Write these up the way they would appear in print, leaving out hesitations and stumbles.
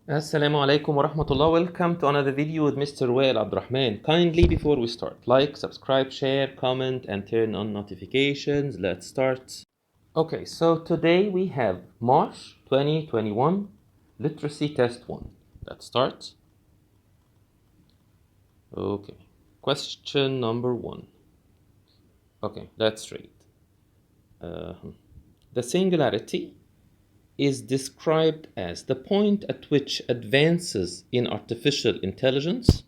Assalamu alaikum wa rahmatullah. Welcome to another video with Mr. Wael Abdurrahman. Kindly, before we start, like, subscribe, share, comment, and turn on notifications. Let's start. Okay, so today we have March 2021 Literacy Test 1. Let's start. Okay, question number 1. Okay, let's read. The singularity is described as the point at which advances in artificial intelligence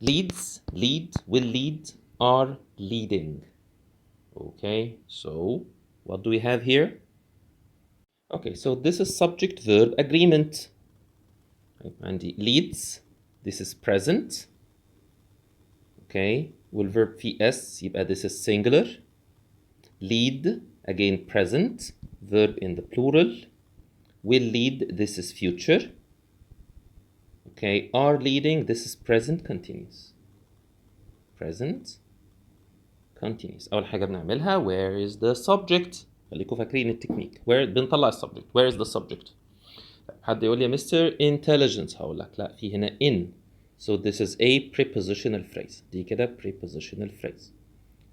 will lead, are leading. Okay, so what do we have here? Okay, so this is subject-verb agreement. And the leads, this is present. Okay, والverb في s يبقى this is singular. Lead, again present, verb in the plural. Will lead, this is future. Okay, are leading, this is present continuous. Present continuous. أول حاجة بنعملها where is the subject. خليكم فاكرين التكنيك. Where بنطلع السبجكت. Where is the subject؟ حد يقول لي يا مستر intelligence، هقول لك لا، في هنا in. So this is a prepositional phrase. دي كده prepositional phrase.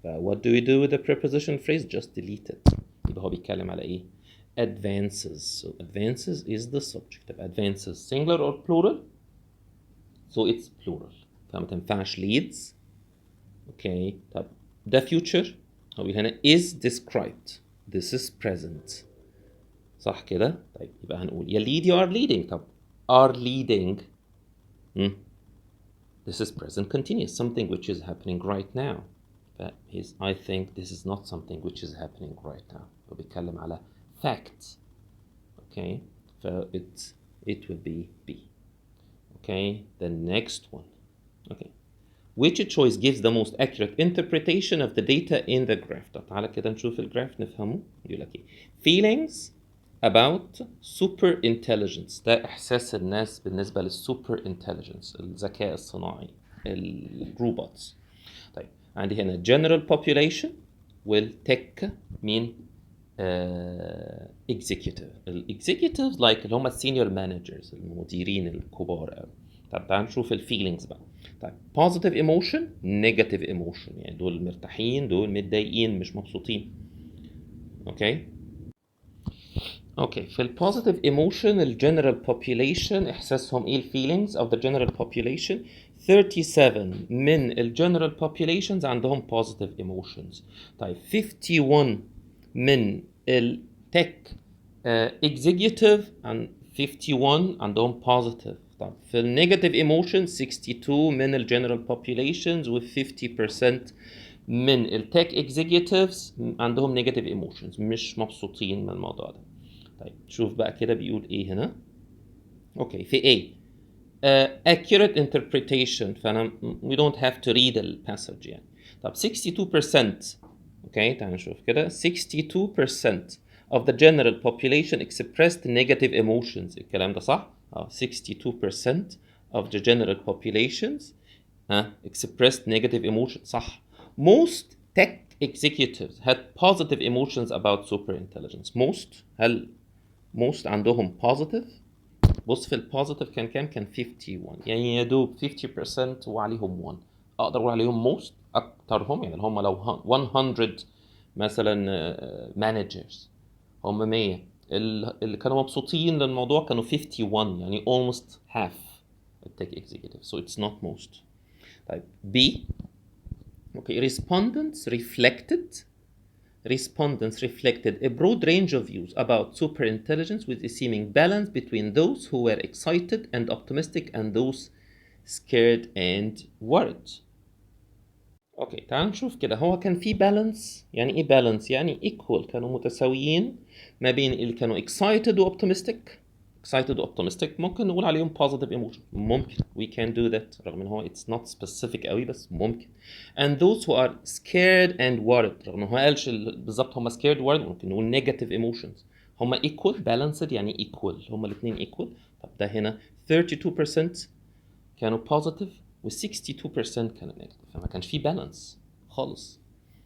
What do we do with the prepositional phrase? Just delete it. يبقى هو بيتكلم على ايه؟ Advances. So advances is the subject. Advances singular or plural? So it's plural. فما تنفعش leads. Okay. طب the future هو هنا is described. This is present. صح كده؟ طيب يبقى هنقول يا lead you are leading. طب are leading. This is present continuous. Something which is happening right now. But I think this is not something which is happening right now. هو بيتكلم على facts. Okay. It will be B. Okay. The next one. Okay. Which choice gives the most accurate interpretation of the data in the graph؟ طب تعالى كده نشوف الجراف نفهمه. يقول لك ايه؟ Feelings about super intelligence. ده إحساس الناس بالنسبة للسوبر intelligence، الذكاء الصناعي، الروبوتس. طيب عندي هنا general population والtech مين؟ executive. executives like اللي هم senior managers، المديرين الكبار أوي. طب تعال نشوف الفيلينجز بقى. طيب positive emotion negative emotion، يعني دول مرتاحين دول متضايقين مش مبسوطين. اوكي اوكي في البوزيتيف ايموشن الجنرال population احساسهم ايه الفيلينجز of the general population 37 من الجنرال populations عندهم positive emotions. طيب 51 من التك executive عن 51 عندهم positive. طب في النيجاتيف ايموشن 62 من الجنرال populations و 50% من التك اكزيكتيفز عندهم نيجاتيف ايموشنز، مش مبسوطين من الموضوع ده. طيب شوف بقى كده بيقول ايه هنا. اوكي في A accurate interpretation، فانا we don't have to read الباسج يعني. طب 62%. اوكي تعال نشوف كده 62% of the general population expressed negative emotions. الكلام ده صح؟ 62% of the general populations expressed negative emotions. صح. Most tech executives had positive emotions about super intelligence. هل most عندهم positive؟ بص في البوزيتيف كان كام؟ كان 51، يعني يا دوب 50% وعليهم 1. اقدر اقول عليهم most اكترهم، يعني هم لو 100 مثلا مانجرز هم 100 اللي كانوا مبسوطين للموضوع كانوا 51، يعني almost half التك executive. So it's not most. طيب B. Okay, respondents reflected a broad range of views about superintelligence with a seeming balance between those who were excited and optimistic and those scared and worried. اوكي تعال نشوف كده. هو كان في بالانس. يعني ايه بالانس؟ يعني equal، كانوا متساويين ما بين اللي كانوا excited و optimistic ممكن نقول عليهم positive emotion. ممكن we can do that، رغم ان هو it's not specific قوي بس ممكن. and those who are scared and worried، رغم ان هو قالش بالظبط هم scared worried، ممكن نقول negative emotions. هم equal balanced، يعني equal، هم الاثنين equal. طب ده هنا 32% كانوا positive و 62% كانوا negative، فما كانش في balance خالص.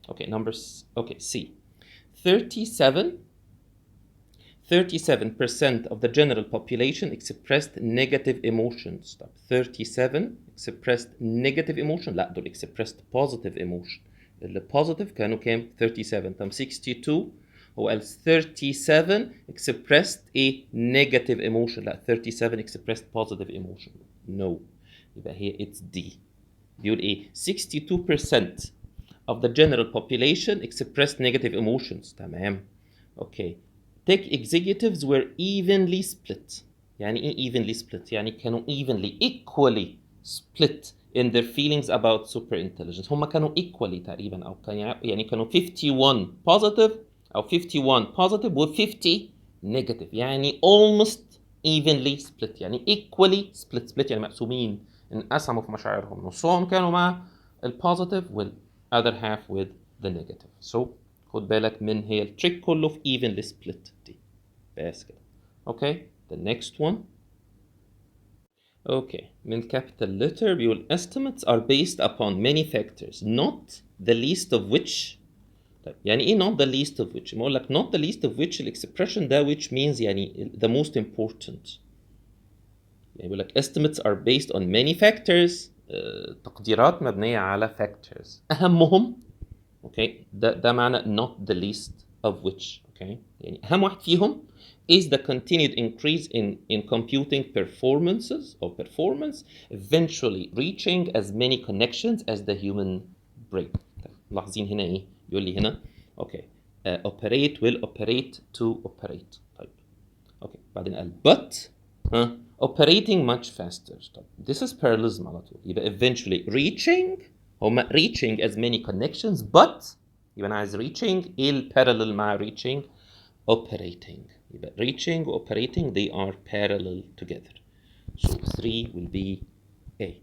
اوكي numbers. اوكي C. 37 37% of the general population expressed negative emotions. طب 37 expressed negative emotion. لا دول expressed positive emotion. اللي positive كانوا كام؟ 37. طب 62 هو قال 37 expressed a negative emotion. لا 37 expressed positive emotion. No. يبقى هي it's D. بيقول ايه؟ 62% of the general population expressed negative emotions. تمام. اوكي. Tech executives were evenly split. يعني ايه evenly split؟ يعني كانوا equally split in their feelings about super intelligence. هم كانوا equally تقريبا او يعني كانوا 51 positive او 51 positive و 50 negative. يعني almost evenly split. يعني equally split يعني مقسومين، انقسموا في مشاعرهم. نصهم كانوا مع البوزيتيف other half with the negative. So خد بالك من هي التريك كله في evenly split دي. بس كده. Okay, the next one. Okay, من capital letter بيقول estimates are based upon many factors, not the least of which. طيب يعني ايه not the least of which؟ ما اقول لك not the least of which الاكسبريشن ده which means يعني the most important. يعني بيقول لك estimates are based on many factors. تقديرات مبنية على factors. أهمهم okay ده معنى not the least of which. okay يعني أهم واحد فيهم is the continued increase in computing performances or performance eventually reaching as many connections as the human brain. ملاحظين هنا ايه؟ بيقول لي هنا okay operate will operate to operate. طيب okay بعدين قال but operating much faster. طب this is parallelism على طول. يبقى eventually reaching هما reaching as many connections but يبقى أنا عايز reaching إيه البارallel مع reaching؟ operating. يبقى reaching operating they are parallel together. So 3 will be A.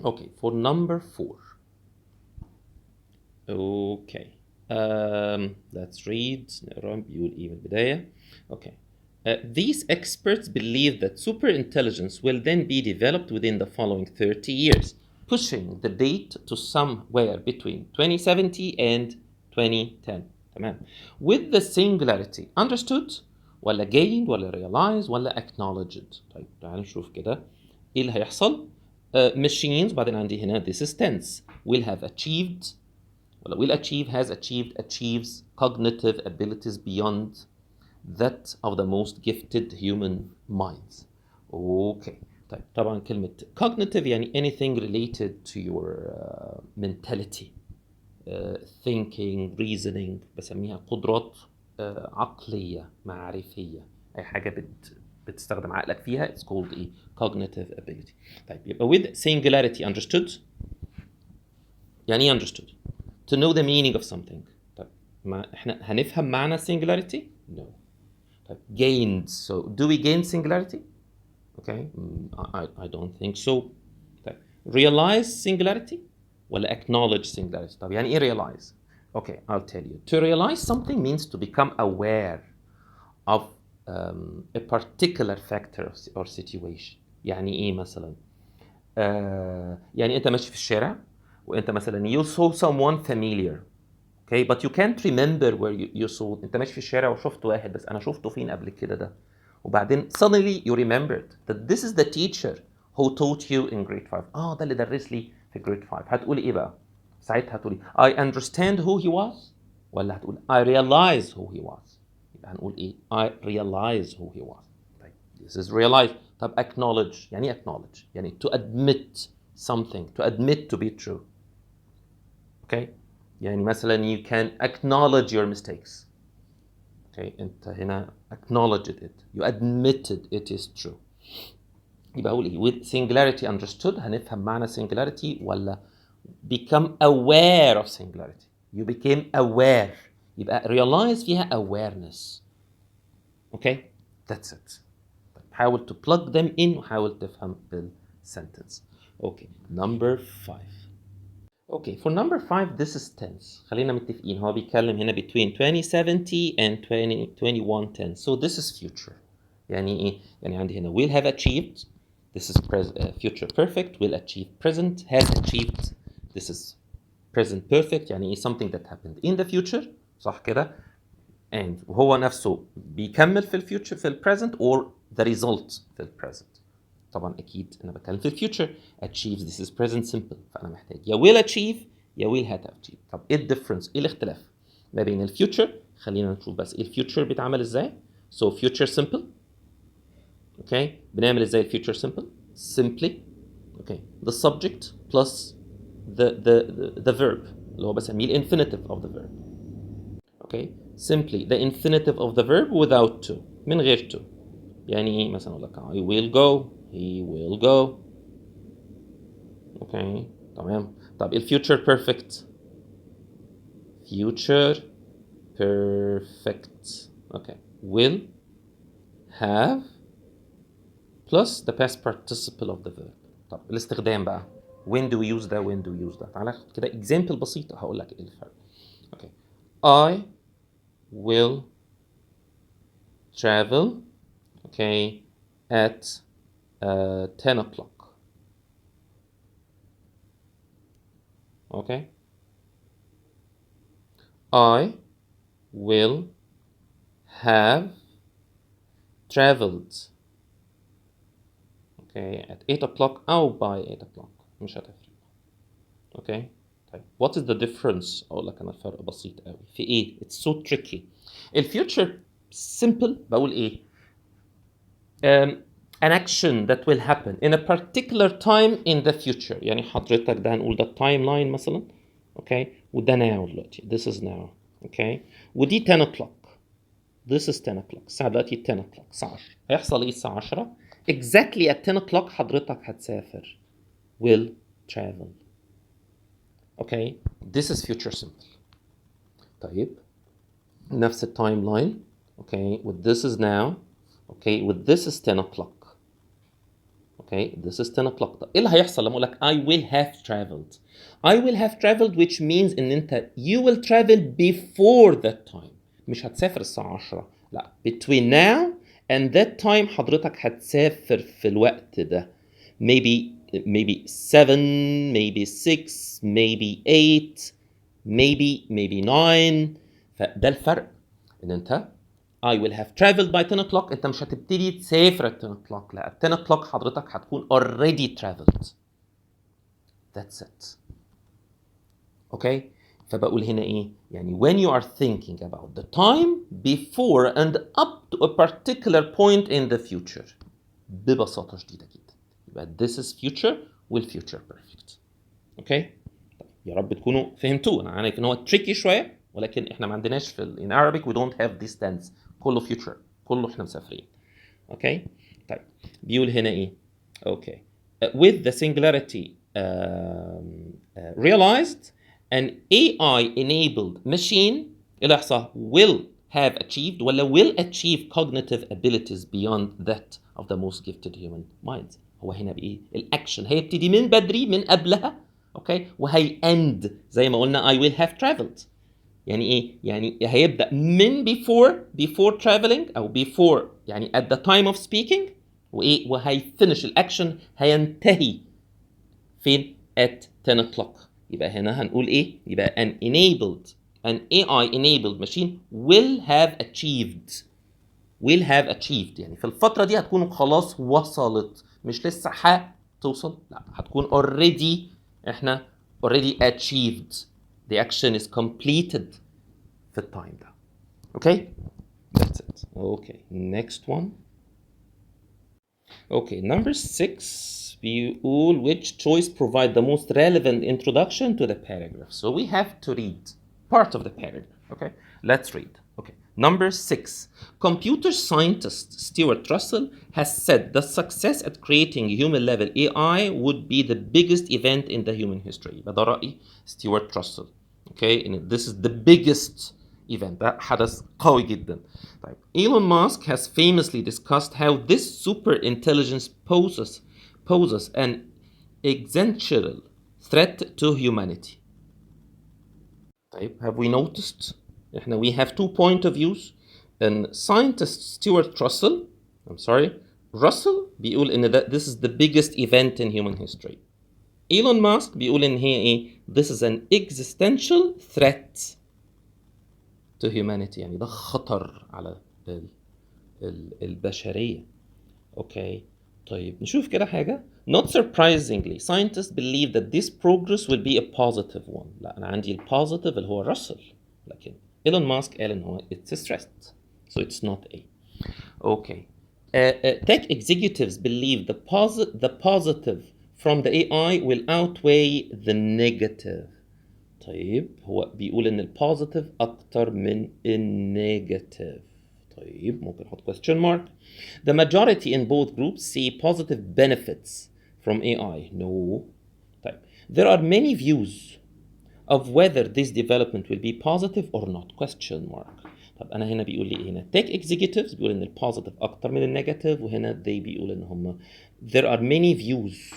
Okay, for number 4. Okay. Let's read. نقرا بيقول إيه من البداية. Okay. These experts believe that superintelligence will then be developed within the following 30 years, pushing the date to somewhere between 2070 and 2010. تمام. With the singularity understood ولا gained ولا realized ولا acknowledged. طيب تعالوا نشوف كده ايه اللي هيحصل. Machines بعدين عندي هنا this is tense will have achieved ولا will achieve has achieved achieves cognitive abilities beyond that of the most gifted human minds. Okay. طيب طبعا كلمة cognitive يعني anything related to your mentality, thinking, reasoning. بسميها قدرات عقلية معرفية. أي حاجة بتستخدم عقلك فيها it's called a cognitive ability. طيب يبقى with singularity understood. يعني ايه understood؟ to know the meaning of something. طيب احنا هنفهم معنى singularity؟ no. طيب gained. So do we gain singularity? Okay, I don't think so. طيب realize singularity ولا acknowledge singularity؟ طب يعني ايه realize؟ Okay, I'll tell you. To realize something means to become aware of a particular factor or situation. يعني ايه مثلا؟ يعني انت ماشي في الشارع وانت مثلا you saw someone familiar. Okay, but you can't remember where you saw. انت ماشي في الشارع وشفت واحد بس انا شفته فين قبل كده ده. وبعدين suddenly you remembered that this is the teacher who taught you in grade 5. ده اللي درس لي في grade 5. هتقولي ايه بقى؟ ساعتها هتقولي I understand who he was ولا هتقول I realize who he was؟ يبقى هنقول ايه؟ I realize who he was. طيب this is realize. طب acknowledge يعني ايه acknowledge؟ يعني to admit something, to admit to be true. Okay? يعني مثلا you can acknowledge your mistakes. Okay, انت هنا acknowledged it, you admitted it is true. يبقى اقول ايه with singularity understood هنفهم معنى singularity ولا become aware of singularity. You became aware. يبقى realize فيها awareness. Okay, that's it. حاول to plug them in وحاول تفهم sentence. Okay, number 5. Okay, for number 5 this is tense. خلينا متفقين هو بيتكلم هنا between 2070 and 2110. So this is future. يعني ايه؟ يعني عندي هنا will have achieved. This is future perfect. Will achieve present. Has achieved. This is present perfect. يعني ايه something that happened in the future. صح كده؟ and وهو نفسه بيكمل في الفيوتشر في البريزنت or the result في البريزنت. طبعا اكيد انا بتكلم في الفيوتشر. achieves this is present simple، فانا محتاج يا will achieve يا will have achieve. طب ايه الديفرنس، ايه الاختلاف ما بين الفيوتشر؟ خلينا نشوف بس ايه الفيوتشر بيتعمل ازاي. so future simple. اوكي بنعمل ازاي الفيوتشر simple؟ simply okay the subject plus the verb اللي هو بسميه الانفينيتيف of the verb. okay simply the infinitive of the verb without to، من غير to. يعني ايه مثلا اقول لك I will go he will go. اوكي تمام. طب الفيوتشر perfect. future perfect okay will have plus the past participle of the verb. طب الاستخدام بقى when do we use ده when do we use ده. تعالى ناخد كده example بسيط هقول لك ايه الفرق. okay I will travel okay at 10 o'clock. okay I will have traveled okay at 8 o'clock أو by 8 o'clock مش هتفرق. okay طيب what is the difference؟ أقول لك أنا الفرق بسيط قوي في إيه؟ it's so tricky. الفيوتشر simple بقول إيه؟ an action that will happen in a particular time in the future. يعني حضرتك ده هنقول ده timeline مثلا okay وده now دلوقتي this is now okay ودي 10 o'clock this is 10 o'clock الساعة دلوقتي 10 o'clock الساعة 10 هيحصل ايه الساعة 10 exactly at 10 o'clock حضرتك هتسافر will travel. okay this is future simple. طيب نفس التايم لاين okay with this is now okay with this is 10 o'clock okay this is 10 o'clock. طب ايه اللي هيحصل لما اقول لك I will have traveled؟ I will have traveled which means ان انت you will travel before that time. مش هتسافر الساعة 10 لا between now and that time حضرتك هتسافر في الوقت ده maybe 7 maybe 6 maybe 8 maybe 9. فده الفرق ان انت I will have traveled by 10 o'clock انت مش هتبتدي تسافر at 10 o'clock لا at 10 o'clock حضرتك هتكون already traveled. That's it. okay فبقول هنا ايه يعني when you are thinking about the time before and up to a particular point in the future ببساطة شديدة جدا يبقى this is future والfuture perfect. okay طيب يا رب تكونوا فهمتوه. انا عارف ان هو tricky شوية ولكن احنا ما عندناش في in Arabic we don't have this tense كله future كله احنا مسافرين. okay طيب بيقول هنا ايه okay with the singularity realized an AI enabled machine اللي يحصل will have achieved ولا will achieve cognitive abilities beyond that of the most gifted human minds. هو هنا بايه الاكشن هيبتدي من بدري من قبلها اوكي وهي end زي ما قلنا I will have traveled. يعني ايه يعني هيبدا من before traveling او before يعني at the time of speaking وايه وهيفinish الاكشن هينتهي فين at 10 o'clock. يبقى هنا هنقول ايه يبقى an AI enabled machine will have achieved يعني في الفترة دي هتكون خلاص وصلت مش لسه هتوصل لا هتكون احنا already achieved the action is completed في التايم ده. okay that's it. okay next one. okay number 6 بيقول which choice provide the most relevant introduction to the paragraph. so we have to read part of the paragraph. okay let's read. okay number 6 computer scientist Stuart Russell has said that success at creating human level AI would be the biggest event in the human history. ده رأي Stuart Russell. okay and this is the biggest event ده حدث قوي جدا. طيب Elon Musk has famously discussed how this super intelligence poses an existential threat to humanity. طيب have we noticed احنا we have two point of views and scientist Stuart Russell بيقول ان this is the biggest event in human history. Elon Musk بيقول ان هي ايه this is an existential threat to humanity. يعني ده خطر على البشرية. اوكي طيب نشوف كده حاجة. Not surprisingly, scientists believe that this progress will be a positive one. لا أنا عندي البوزيتيف اللي هو راسل، لكن إيلون ماسك قال إن هو it's a threat. So it's not A. Okay. Tech executives believe the positive from the AI will outweigh the negative. طيب هو بيقول إن البوزيتيف أكتر من النيجاتيف. طيب ممكن نحط question mark. The majority in both groups see positive benefits from AI. No. طيب there are many views of whether this development will be positive or not. Question mark. طب أنا هنا بيقول لي إيه هنا؟ Tech executives بيقول إن البوزيتيف أكتر من النيجاتيف، وهنا they بيقول إن هم there are many views.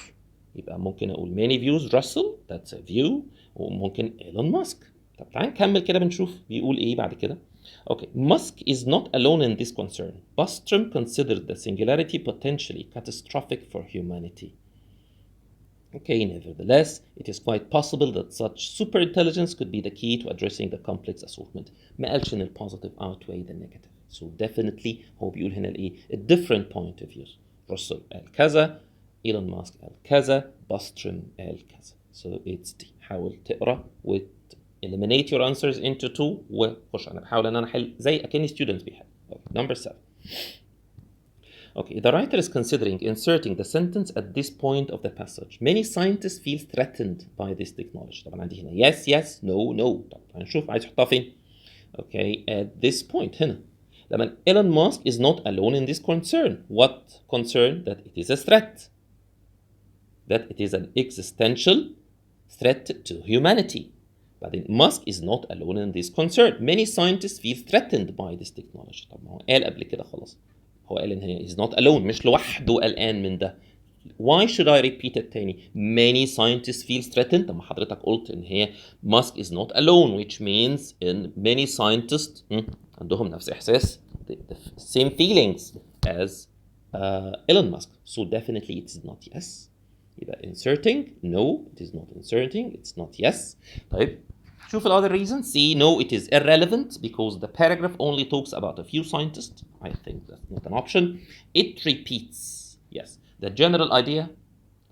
يبقى ممكن أقول many views Russell that's a view، وممكن إيلون ماسك. طب تعال نكمل كده بنشوف بيقول إيه بعد كده. Okay, Musk is not alone in this concern. Bostrom considered the singularity potentially catastrophic for humanity. Okay, nevertheless, it is quite possible that such superintelligence could be the key to addressing the complex assortment. ما قالش إن positive outweigh the negative. So definitely هو بيقول هنا الإيه؟ A different point of view. Russell قال كذا، إيلون ماسك قال كذا، Bostrom قال كذا. So it's D. حاول تقرأ eliminate your answers into two وخش. أنا بحاول إن أنا أحل زي أكني students بيحل. Okay, number 7. Okay, the writer is considering inserting the sentence at this point of the passage. Many scientists feel threatened by this technology. طبعا عندي هنا yes, yes, no, no. طب هنشوف عايز احطها فين. Okay, at this point هنا. لما Elon Musk is not alone in this concern. What concern? That it is a threat. That it is an existential threat to humanity. But Musk is not alone in this concern. Many scientists feel threatened by this technology. طب ما هو قال قبل كده خلاص. هو قال ان هي is not alone، مش لوحده قلقان من ده. Why should I repeat it تاني؟ Many scientists feel threatened. طب ما حضرتك قلت ان هي Musk is not alone, which means in many scientists عندهم نفس احساس the same feelings as Elon Musk. So definitely it's not yes. يبقى inserting no, it is not inserting, it's not yes. طيب شوف the other reason. See, no, it is irrelevant because the paragraph only talks about a few scientists. I think that's not an option. It repeats, yes, the general idea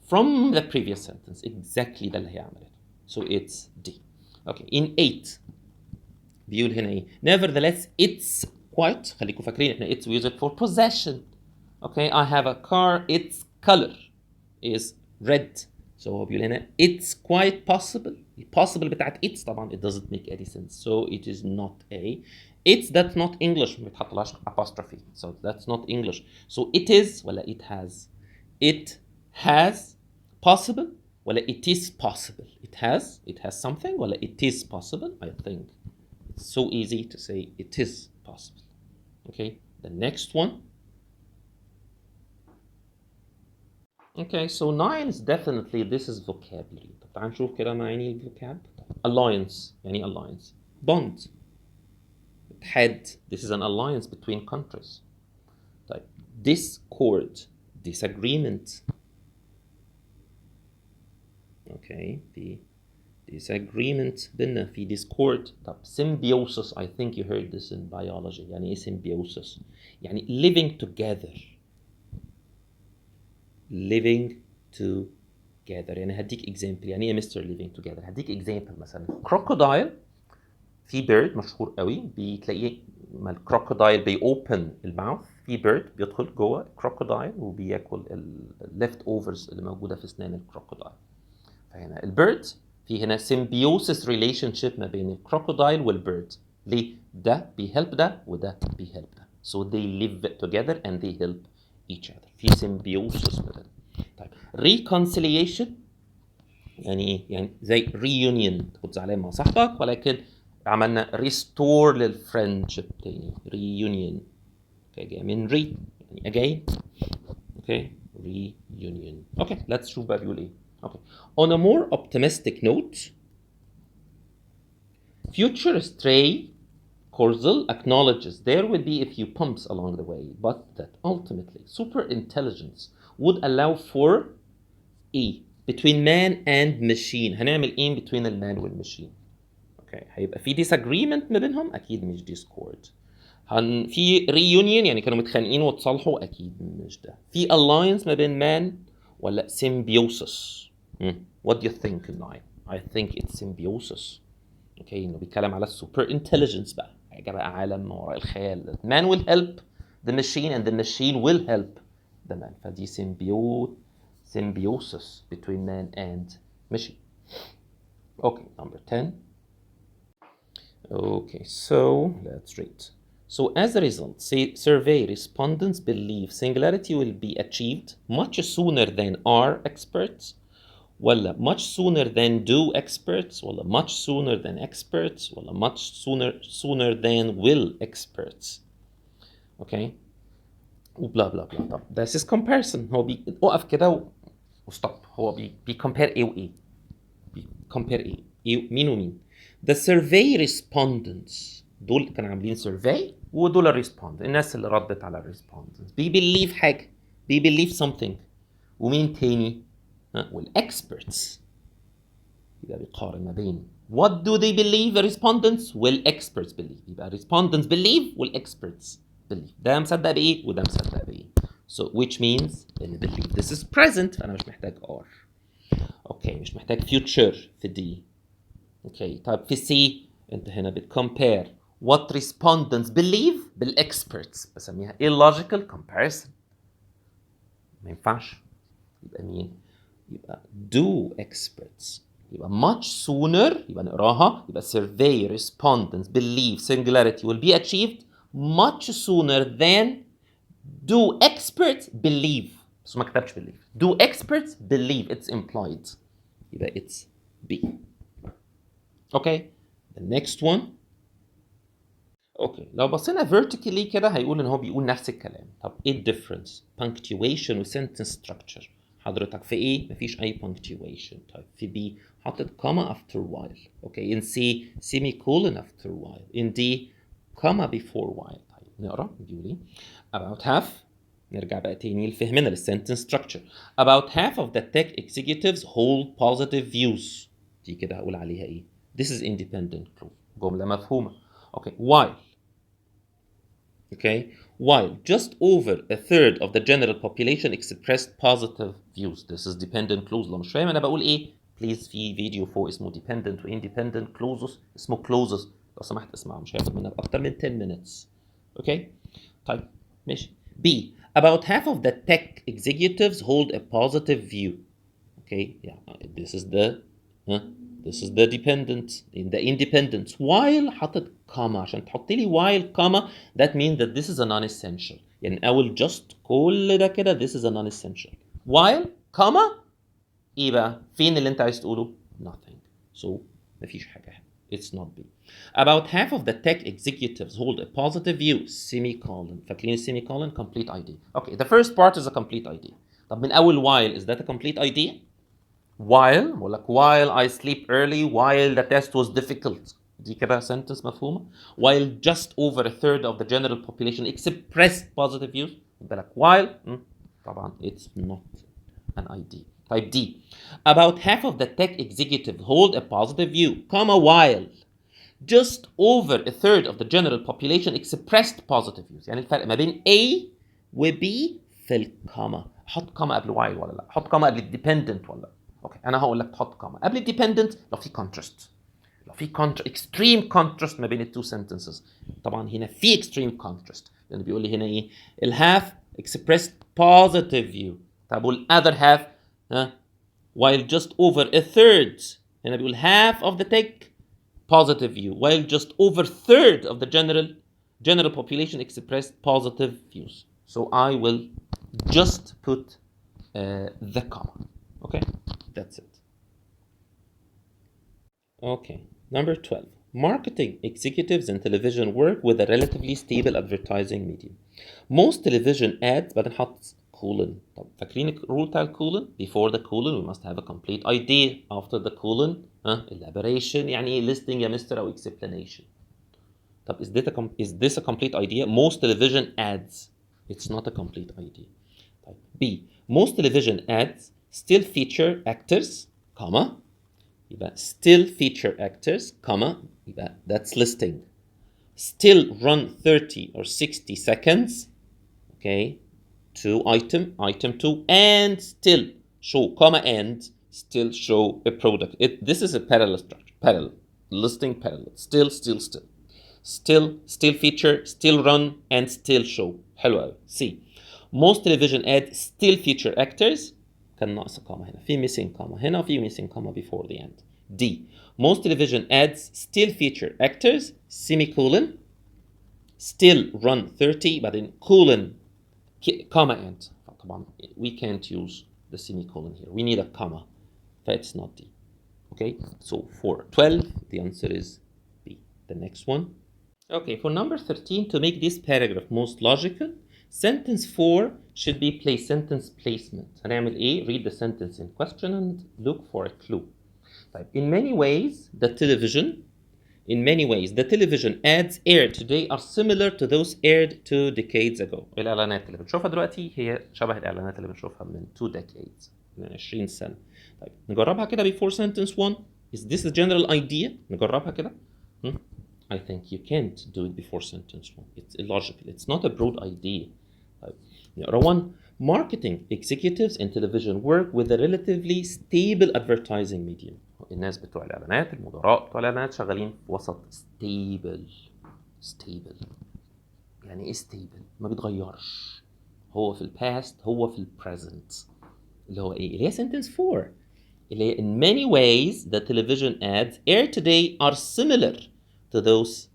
from the previous sentence. Exactly ده اللي هيعمله. So it's D. Okay, in 8 بيقول هنا ايه؟ Nevertheless, it's quite. خليكم فاكرين احنا it's we use it for possession. Okay, I have a car. Its color is red. So هو بيقول هنا it's quite possible. possible بتاعت it's طبعا it doesn't make any sense. So it is not A. It's that's not English. ما بيتحطلهاش apostrophe. So that's not English. So it is ولا it has. It has possible ولا it is possible. It has something ولا it is possible. I think it's so easy to say it is possible. Okay, the next one. Okay, so 9 is definitely this is vocabulary. طب تعال نشوف كده معاني الفوكاب. Alliance يعني alliance. Bond. اتحاد. This is an alliance between countries. طيب discord. Disagreement. Okay, في disagreement بينا في discord. طب symbiosis. I think you heard this in biology. يعني ايه symbiosis؟ يعني living together. living together. يعني هديك example. يعني ايه Mr. living together؟ هديك example مثلا crocodile. في bird مشهور قوي بتلاقيه ما الكروكودايل بيوبن الماوث، في bird بيدخل جوه الكروكودايل وبياكل الليفت اوفرز اللي موجوده في اسنان الكروكودايل. فهنا البيرد في هنا symbiosis relationship ما بين الكروكودايل والبيرد. ليه؟ ده بيهلب ده وده بيهلب ده. So they live together and they help each other. في symbiosis ما بينهم. طيب reconciliation يعني ايه؟ يعني زي reunion تكون زعلان مع صاحبك ولكن عملنا restore للفريندشيب تاني. reunion جاي من re يعني again. Okay, reunion. Okay, let's شوف بقى بيقول ايه. Okay, on a more optimistic note, future stray Corzel acknowledges there will be a few bumps along the way, but that ultimately superintelligence would allow for a between man and machine. هنعمل ايه between المان والماشين. اوكي هيبقى في disagreement ما بينهم اكيد مش discord. في reunion يعني كانوا متخانقين واتصالحوا اكيد مش ده. في alliance ما بين man ولا symbiosis. What do you think Nine? I think it's symbiosis. اوكي انه بيتكلم على السوبر انتليجنس بقى، حاجه بقى عالم ما وراء الخيال. Man will help the machine and the machine will help the man. فدي symbiosis between man and machine. Okay, number 10. Okay, so let's read. So as a result, survey respondents believe singularity will be achieved much sooner than are experts, ولا much sooner than do experts, ولا much sooner than experts, ولا much sooner than will experts. Okay, وبلا بلا بلا. طب this is comparison. هو وقف كده وستوب. هو compare ايه وايه؟ compare ايه مين ومين؟ The survey respondents دول كانوا عاملين survey ودول الريسبوند، الناس اللي ردت على الريسبوندنس بيبليف حاجه، بيبليف something. ومين تاني؟ والexperts. يبقى بيقارن ما بين what do they believe the respondents والexperts believe. يبقى respondents believe والexperts believe. ده مصدق بايه وده مصدق بايه. So which means ان believe this is present فانا مش محتاج are. اوكي مش محتاج future في دي. اوكي طيب في سي انت هنا بتcompare what respondents believe بالexperts، بسميها illogical comparison. ما ينفعش. يبقى مين؟ يبقى do experts. يبقى much sooner، يبقى نقراها، يبقى survey respondents believe singularity will be achieved much sooner than do experts believe. بس ما كتبتش believe. Do experts believe. It's implied. يبقى it's B. Okay. The next one. اوكي لو بصينا vertically كده هيقول ان هو بيقول نفس الكلام. طب ايه الديفرنس؟ punctuation و sentence structure. حضرتك في ايه مفيش اي punctuation. طيب في B حاطط comma after while. اوكي in C semicolon after while. in D comma before while. طيب نقرا بيقول ايه؟ about half. نرجع بقى تاني لفهمنا للسنتنس structure. about half of the tech executives hold positive views. دي كده هقول عليها ايه؟ this is independent proof. جملة مفهومة. Okay, while. Okay, while just over a third of the general population expressed positive views. This is dependent clause. لو مش فاهم انا بقول ايه please في فيديو فوق اسمه dependent و independent clauses اسمه clauses. لو سمحت اسمعه مش هياخد منك اكتر من 10 minutes. Okay, طيب ماشي. B. About half of the tech executives hold a positive view. Okay, yeah, this is the dependent in the independent. While حاطط comma عشان تحط لي while comma that means that this is a non-essential. يعني I will just كل ده كده this is a non-essential. While comma ايه بقى؟ فين اللي انت عايز تقوله؟ Nothing. So مفيش حاجة. It's not B. About half of the tech executives hold a positive view semicolon. فاكرين semicolon complete idea. Okay, the first part is a complete idea. طب من أول while is that a complete idea? While بقول لك while I sleep early while the test was difficult. دي كده sentence مفهومة. While just over a third of the general population expressed positive views. خد بالك while طبعا it's not an idea. Type D. About half of the tech executives hold a positive view, comma while just over a third of the general population expressed positive views. يعني الفرق ما بين A و B في الكوما. حط كوما قبل while ولا لا؟ حط كوما قبل dependent ولا لا؟ اوكي انا هقول لك تحط كوما قبل dependent لو في contrast. لو في extreme contrast ما بين التو sentences. طبعا هنا في extreme contrast لان بيقول لي هنا ايه؟ الهاف expressed positive view. طب والother half while just over a third. هنا بيقول half of the tech positive view while just over third of the general population expressed positive views. So I will just put the comma. Okay, that's it. Okay, number 12. Marketing executives in television work with a relatively stable advertising medium. Most television ads بعدين حط colon. طب فاكرين الرول بتاع الكولون؟ Before the colon we must have a complete idea. After the colon elaboration يعني ايه listing يا مستر أو explanation. طب is this a complete idea? Most television ads. It's not a complete idea. طيب B. Most television ads still feature actors, comma. يبقى still feature actors, comma. يبقى that's listing. Still run 30 or 60 seconds, okay, to item 2, and still show, comma, and still show a product. This is a parallel structure, parallel, listing parallel, still feature, still run, and still show. حلو قوي. C. Most television ads still feature actors. كان ناقص كوما هنا، في missing comma هنا وفي missing comma before the end. D. Most television ads still feature actors, semicolon, still run 30 بعدين colon comma and. طبعا we can't use the semicolon here. We need a comma. It's not D. Okay, so for 12 the answer is B. The next one. Okay, for number 13, to make this paragraph most logical, sentence 4 should be sentence placement. هنعمل ايه? Read the sentence in question and look for a clue. طيب, in many ways the television ads aired today are similar to those aired 2 decades ago. الإعلانات اللي بنشوفها دلوقتي هي شبه الإعلانات اللي بنشوفها من 2 decades، من 20 سنة. طيب, نجربها كده before sentence 1. Is this a general idea? نجربها كده. I think you can't do it before sentence 1. It's illogical. It's not a broad idea. نقرا 1. Marketing executives in television work with a relatively stable advertising medium. الناس بتوع الإعلانات، المدراء بتوع الإعلانات شغالين في وسط stable. يعني إيه stable؟ ما بيتغيرش. هو في الباست، هو في البريزنت. اللي هو إيه؟ اللي هي sentence 4. اللي هي in many ways the television ads aired today are similar to those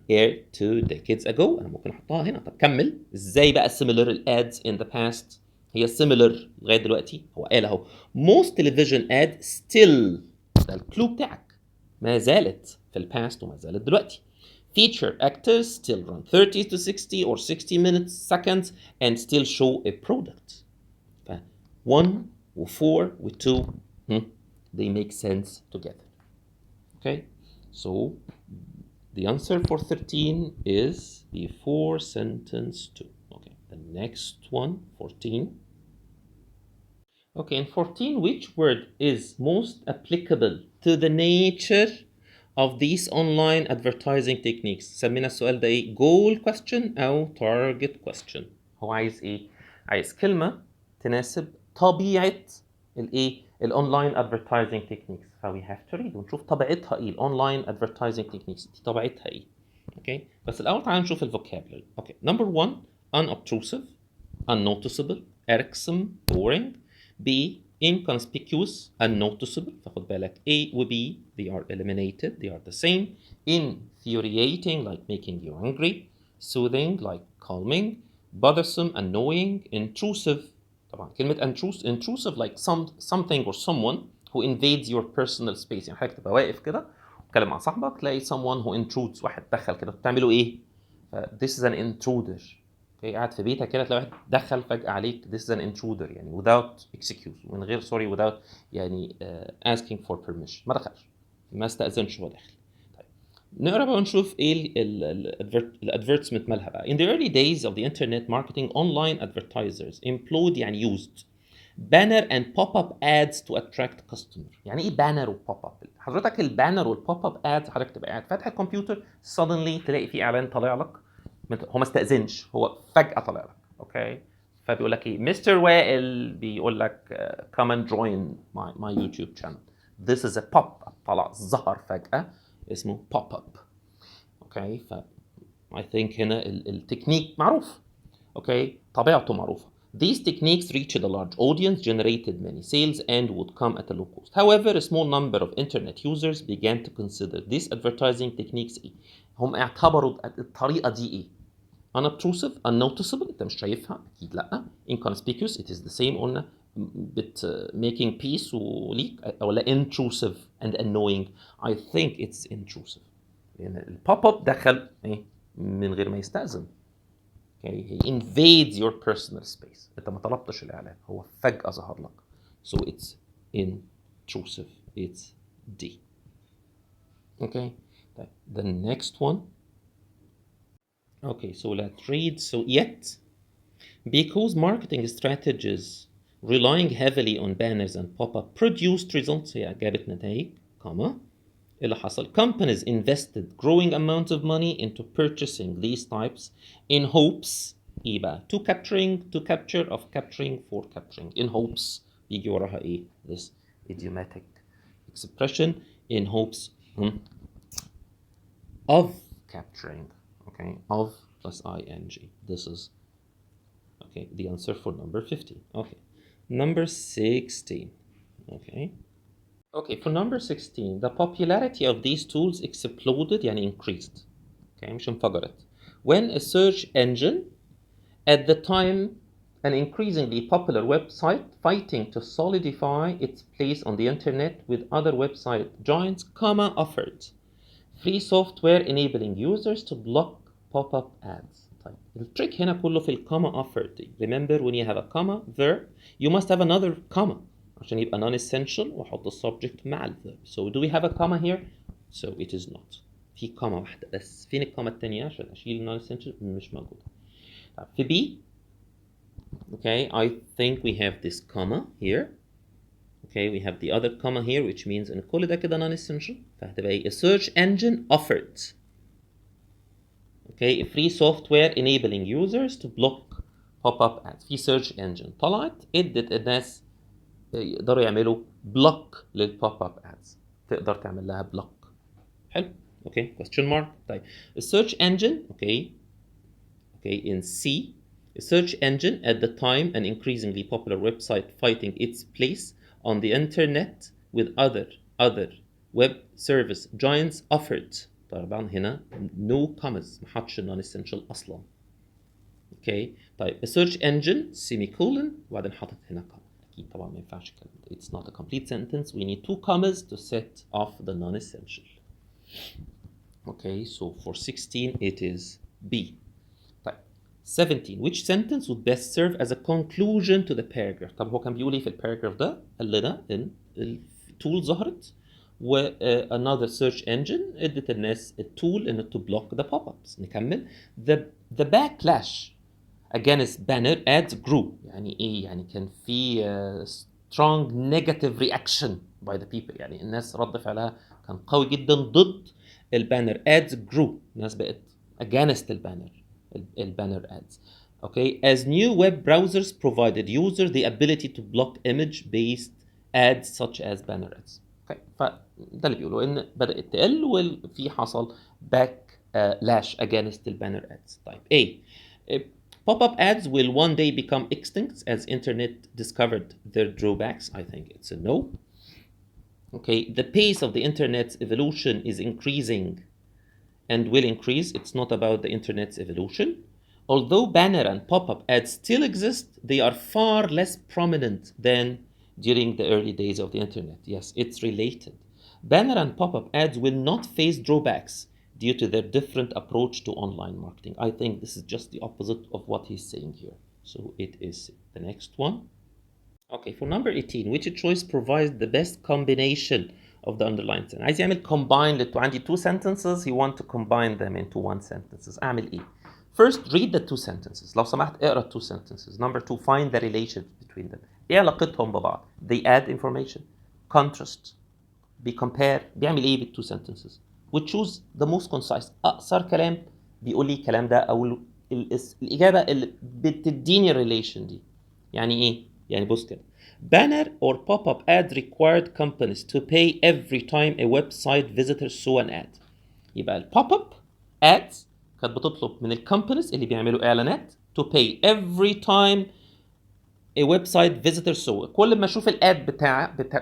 aired 2 decades ago. أنا ممكن أحطها هنا. طب كمل. إزاي بقى similar ads in the past؟ هي similar لغاية دلوقتي. هو قال أهو most television ads still، ده الكلو بتاعك، ما زالت في الباست وما زالت دلوقتي. Feature actors still run 30 to 60 or 60 minutes seconds and still show a product. 1 و 4 و 2 they make sense together. Okay, so the answer for 13 is before sentence 2. Okay, the next one, 14. Okay, in 14, which word is most applicable to the nature of these online advertising techniques? سمينا السؤال ده ايه؟ goal question أو target question. هو عايز ايه؟ عايز كلمة تناسب طبيعة الايه؟ الاونلاين advertising techniques. ف we have to read ونشوف طبيعتها ايه؟ الاونلاين advertising techniques دي طبيعتها ايه؟ اوكي؟ بس الأول تعالى نشوف الفوكابلري. اوكي، number 1 unobtrusive, unnoticeable, irksome, boring. B. Inconspicuous, unnoticeable. فخد بالك A و B they are eliminated, they are the same. Infuriating, like making you angry. Soothing, like calming. Bothersome, annoying. Intrusive, طبعا كلمة intrusive like something or someone who invades your personal space. يعني حضرتك تبقى واقف كده وتتكلم مع صاحبك تلاقي someone who intrudes، واحد دخل كده، بتعملوا ايه؟ This is an intruder. قاعد في بيتك كده تلاقي واحد دخل فجأة عليك، this is an intruder، يعني without excuse، من غير without يعني asking for permission، ما دخلش، ما استأذنش وهو داخل. طيب نقرا بقى ونشوف ايه الادفيرتسمنت مالها بقى. In the early days of the internet marketing, online advertisers employed يعني used banner and pop-up ads to attract customer. يعني ايه banner و pop-up؟ حضرتك البانر والبوب اب ads حضرتك تبقى قاعد فاتح الكمبيوتر suddenly تلاقي في اعلان طالع لك، هو ما استأذنش، هو فجأة طلع لك. اوكي، فبيقول لك ايه؟ مستر وائل بيقول لك come and join my YouTube channel. This is a pop up، طلع ظهر فجأة اسمه pop up. اوكي، ف I think هنا التكنيك معروف. اوكي، طبيعته معروفة. These techniques reached a large audience, generated many sales, and would come at a low cost. However, a small number of internet users began to consider these advertising techniques ايه؟ هم اعتبروا الطريقة دي ايه؟ unobtrusive, unnoticeable، انت مش شايفها اكيد لا. inconspicuous it is the same، قلنا making peace وليك، ولا intrusive and annoying. I think it's intrusive لان البوب اب دخل ايه من غير ما يستأذن. Okay, he invades your personal space. انت ما طلبتش الاعلان، هو فجأة ظهر لك. So it's intrusive. It's D. Okay. The next one. Okay, so let's read. So yet, because marketing strategies relying heavily on banners and pop-up produced results، هي جابت نتائج، comma, اللي حصل companies invested growing amount of money into purchasing these types in hopes ايه بقى to capture of capturing for capturing in hopes بيجي وراها ايه this idiomatic expression in hopes of capturing okay of plus ing this is okay the answer for number 15 okay number 16 okay Okay, for number 16, the popularity of these tools exploded يعني increased. Okay, مش انفجرت. When a search engine, at the time, an increasingly popular website fighting to solidify its place on the internet with other website giants, offered free software enabling users to block pop-up ads. طيب, التريك هنا كله في الكوما offered. Remember when you have a comma verb, you must have another comma. عشان يبقى non-essential واحط السبجكت مع الفيرب. So do we have a comma here? So it is not. في كوما واحدة بس. فين الكوما التانية عشان أشيل non-essential؟ مش موجودة. في B, okay, I think we have this comma here. Okay, we have the other comma here which means إن كل ده كده non-essential. فهتبقى إيه؟ A search engine offered. Okay, free software enabling users to block pop-up ads. في search engine طلعت ادت الناس يقدروا يعملوا بلوك للبوب اب ادز تقدر تعمل لها بلوك حلو اوكي question mark طيب السيرش انجن اوكي in C a search engine at the time an increasingly popular website fighting its place on the internet with other web service giants offered طبعا هنا no commas ما حطش non essential اصلا اوكي طيب a search engine semicolon وبعدين حاطط هنا comma أكيد طبعا ما ينفعش الكلام ده. It's not a complete sentence. We need two commas to set off the non-essential. Okay, so for 16 it is B. طيب 17 which sentence would best serve as a conclusion to the paragraph. طب هو كان بيقول ايه في الباراجراف ده؟ قال لنا ان التول ظهرت و another search engine ادت الناس التول ان to block the pop-ups. نكمل the backlash against banner ads grew يعني ايه يعني كان في strong negative reaction by the people يعني الناس رد فعلها كان قوي جدا ضد البانر ads grew الناس بقت against البانر ads okay as new web browsers provided users the ability to block image based ads such as banner ads okay فده اللي بيقولوا ان بدأت تقل وفي حصل backlash against البانر ads طيب A Pop-up ads will one day become extinct as internet discovered their drawbacks. I think it's a no. Okay, the pace of the internet's evolution is increasing and will increase. It's not about the internet's evolution. Although banner and pop-up ads still exist, they are far less prominent than during the early days of the internet. Yes, it's related. Banner and pop-up ads will not face drawbacks due to their different approach to online marketing. I think this is just the opposite of what he's saying here. So it is the next one. Okay, for number 18, which choice provides the best combination of the underlined sentence? عايز يعمل combine عندي two sentences, he want to combine them into one sentence. أعمل إيه؟ First, read the two sentences. لو سمحت اقرا two sentences. Number two, find the relation between them. إيه علاقتهم ببعض؟ They add information, contrast, compare. بيعمل إيه بالtwo sentences؟ وتشوز the most concise اقصر كلام بيقول لي الكلام ده او الاجابه اللي بتديني الريليشن دي يعني ايه يعني بص كده banner or pop-up ad required companies to pay every time a website visitor saw an ad يبقى البوب-up ads كانت بتطلب من الكومبانيز اللي بيعملوا اعلانات to pay every time a website visitor saw كل ما اشوف الاد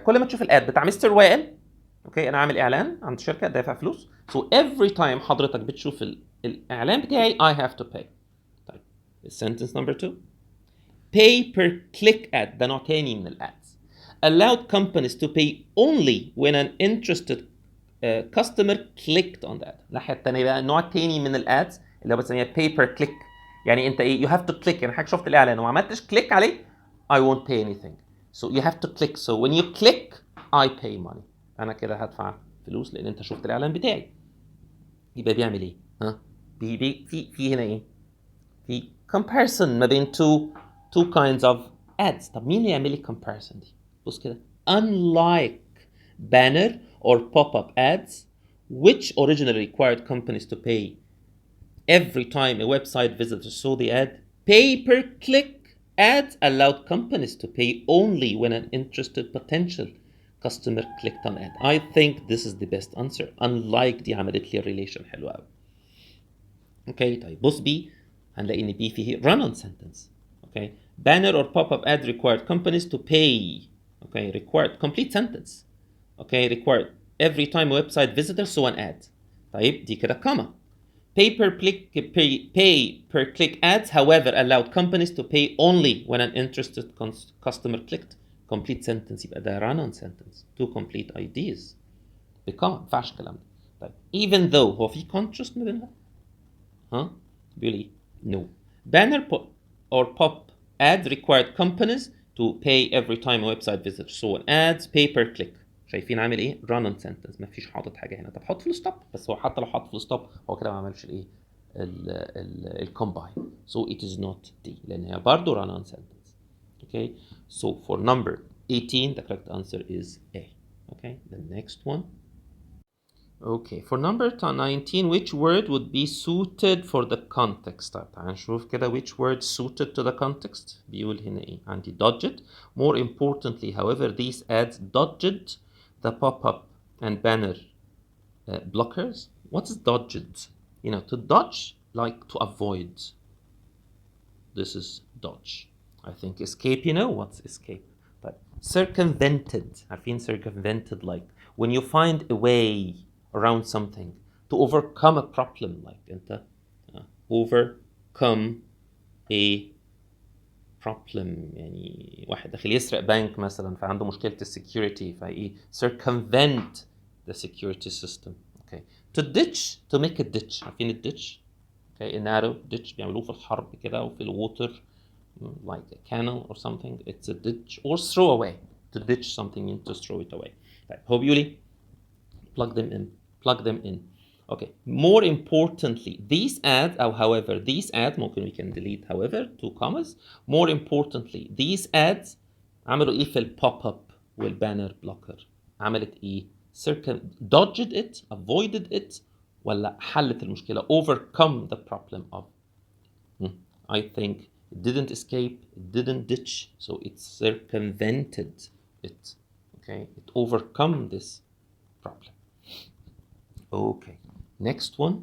كل ما تشوف الاد بتاع مستر وائل اوكي انا عامل اعلان عند شركه دافع فلوس so every time حضرتك بتشوف الاعلان بتاعي I have to pay طيب sentence number 2 pay per click ad ده نوع تاني من الادز allowed companies to pay only when an interested customer clicked on that الناحيه الثانيه بقى النوع الثاني من الادز اللي هو بنسميها pay per click يعني انت ايه you have to click يعني حضرتك شفت الاعلان وما عملتش كليك عليه I won't pay anything so you have to click so when you click I pay money انا كده هدفع فلوس لان انت شفت الاعلان بتاعي يبقى بيعمل ايه ها في هنا ايه في comparison ما بين two kinds of ads طب مين اللي يعمل لي comparison دي بص كده unlike banner or pop-up ads which originally required companies to pay every time a website visitor saw the ad. Pay-per-click ads allowed companies to pay only when an interested potential customer clicked on ad. I think this is the best answer. Unlike دي عملت لي relation حلوة قوي. اوكي طيب بص بي هنلاقي ان بي فيه run on sentence. Okay, banner or pop-up ad required companies to pay. Okay, required complete sentence. Okay, required every time a website visitor saw an ad. طيب دي كده comma. Pay per click ads, however, allowed companies to pay only when an interested customer clicked. Complete sentence يبقى ده run on sentence. Two complete ideas. بكم ما ينفعش الكلام ده. طيب even though هو في contrast ما بينها؟ ها؟ بيقول ايه؟ No. Banner or pop ad required companies to pay every time a website visitor saw an ads. Pay per click. شايفين عامل ايه؟ run on sentence. ما فيش حاطط حاجه هنا. طب حط فول ستوب. بس هو حتى لو حط فول ستوب هو كده ما عملش الايه؟ الكومباين. So it is not D لان هي برضه run on sentence. Okay. So for number 18 the correct answer is A. Okay. The next one. Okay, for number 19, which word would be suited for the context? طيب تعال نشوف كده which word suited to the context. بيقول هنا ايه؟ عندي dodged. More importantly, however, these ads dodged the pop-up and banner blockers. What is dodged? You know, to dodge, like to avoid. This is dodge. I think escape, you know what's escape. But circumvented. عارفين circumvented, like when you find a way around something to overcome a problem, like انت overcome a problem. يعني واحد داخل يسرق بنك مثلا فعنده مشكلة السكيورتي فايه circumvent the security system. Okay. To ditch, to make a ditch. عارفين الدitch؟ Okay, a narrow ditch بيعملوه في الحرب كده وفي الووتر like a canal or something. It's a ditch or throw away. To ditch something means to throw it away. طيب هو بيقول ايه؟ plug them in. Plug them in. Okay. More importantly, these ads, or however, these ads, ممكن we can delete however, two commas. More importantly, these ads عملوا ايه في البوب اب والبانر بلوكر؟ عملت ايه؟ dodged it, avoided it, ولا حلت المشكلة overcome the problem of. I think it didn't escape, it didn't ditch, so it circumvented it. Okay, it overcome this problem. Okay, next one.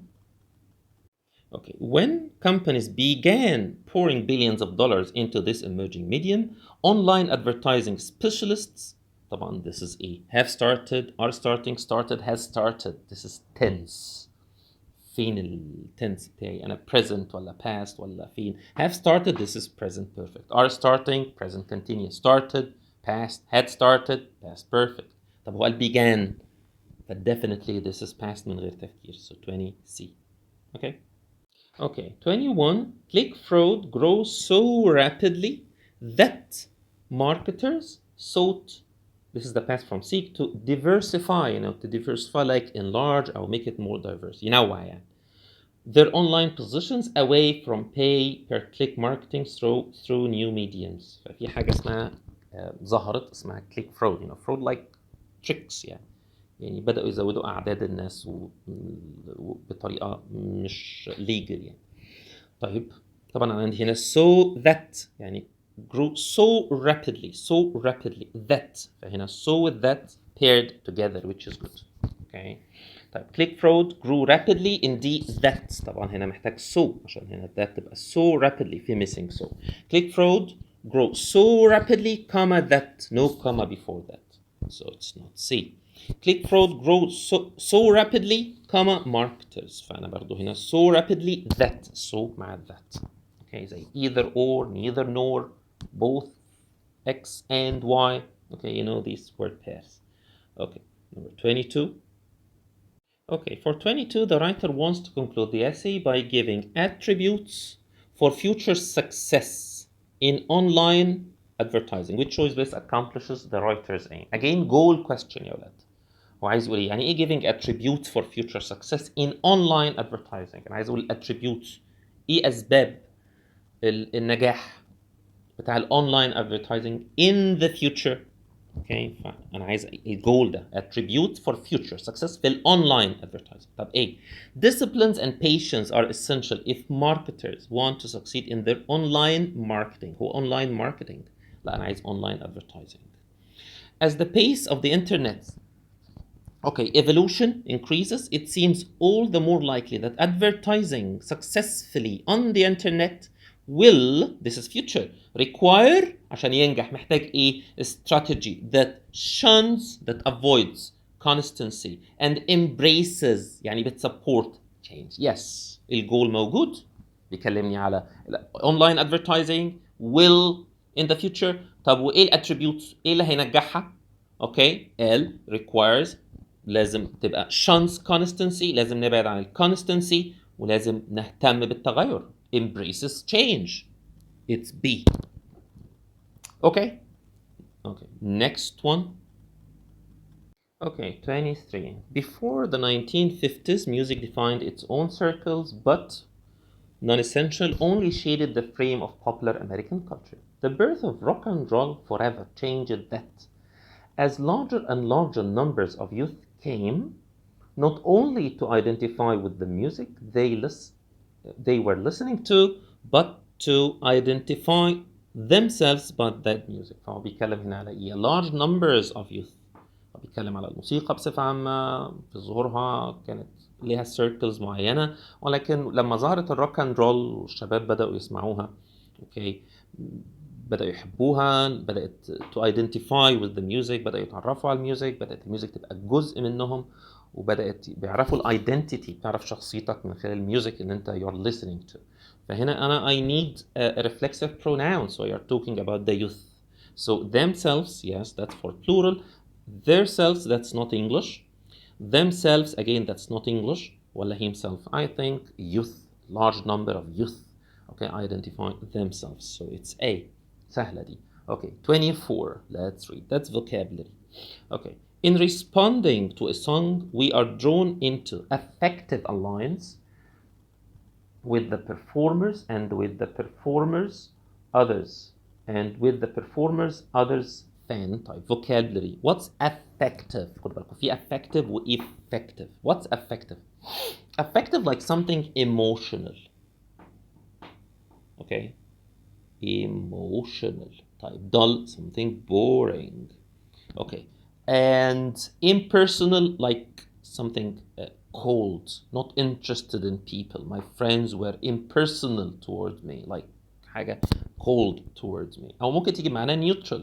Okay, when companies began pouring billions of dollars into this emerging medium, online advertising specialists, طبعا this is a have started, are starting, started, has started. This is tense. فين التنس بتاعي أنا present ولا past ولا فين have started. This is present perfect. Are starting, present continuous. Started, past. Had started, past perfect. طب هو قال began. But definitely this is past من غير تفكير. So 20C. Okay. Okay. 21. Click fraud grows so rapidly that marketers sought, this is the past from seek, to diversify, to diversify like enlarge or make it more diverse. why? Their online positions away from pay per click marketing through new mediums. ففي حاجة اسمها ظهرت اسمها click fraud. fraud like tricks يعني بدأوا يزودوا أعداد الناس بطريقة مش legal يعني. طيب طبعا أنا عندي هنا so that يعني grew so rapidly that فهنا so with that paired together which is good. Okay. طيب click fraud grew rapidly indeed that طبعا هنا محتاج so عشان هنا that تبقى so rapidly في missing so. Click fraud grew so rapidly comma that no comma before that, so it's not C. Click fraud grows so rapidly comma marketers فأنا برضو هنا so rapidly that so مع that. Okay, زي either or, neither nor, both, X and Y. Okay, these word pairs. Okay, number 22. Okay, for 22, the writer wants to conclude the essay by giving attributes for future success in online advertising. Which choice best accomplishes the writer's aim? Again, goal question يا ولاد. هو عايز يقول يعني ايه giving attributes for future success in online advertising؟ انا عايز اقول attributes. ايه اسباب النجاح بتاع الاونلاين advertising in the future اوكي، فانا عايز الجول ده attribute for future success في الاونلاين advertising. طب ايه؟ disciplines and patience are essential if marketers want to succeed in their online marketing. هو online marketing؟ لا، انا عايز online advertising. As the pace of the internet evolution increases, it seems all the more likely that advertising successfully on the internet will, this is future, require, عشان ينجح محتاج ايه؟ A strategy that shuns, that avoids constancy and embraces، يعني بتسبورت change. Yes، الجول موجود، بيكلمني على online advertising will in the future. طب وايه الاتريبيوتس؟ ايه اللي هينجحها؟ اوكي، ال requires، لازم تبقى shuns constancy، لازم نبعد عن الكونستنسي، ولازم نهتم بالتغير. embraces change. It's B. Okay. Okay. Next one. Okay, 23. Before the 1950s, music defined its own circles, but non-essential only shaded the frame of popular American culture. The birth of rock and roll forever changed that. As larger and larger numbers of youth came, not only to identify with the music they were listening to, but to identify themselves by that music. فهو بيتكلم هنا على إيه؟ large numbers of youth. هو بيتكلم على الموسيقى بصفة عامة، في ظهورها كانت ليها سيركلز معينة، ولكن لما ظهرت الروك اند رول والشباب بدأوا يسمعوها، اوكي، بدأوا يحبوها، بدأت to identify with the music، بدأوا يتعرفوا على الميوزك، بدأت الميوزك تبقى جزء منهم، وبدأت بيعرفوا الايدنتيتي، بتعرف شخصيتك من خلال الميوزك اللي انت you're listening to. فهنا أنا I need a reflexive pronoun, so you're talking about the youth. So themselves, yes, that's for plural. Their selves, that's not English. Themselves, again, that's not English. ولا himself. I think youth, large number of youth. Okay, identify themselves. So it's A. سهلة دي. Okay, 24. Let's read. That's vocabulary. Okay. In responding to a song, we are drawn into affective alliance with the performers and with the performers others, and with the performers others fan type. Vocabulary. What's affective? خد بالكم في affective و effective. What's affective? Affective, like something emotional. Okay, emotional type. Dull, something boring. Okay, and impersonal, like something cold, not interested in people. My friends were impersonal towards me, like حاجة cold towards me. أو ممكن تيجي معناها neutral.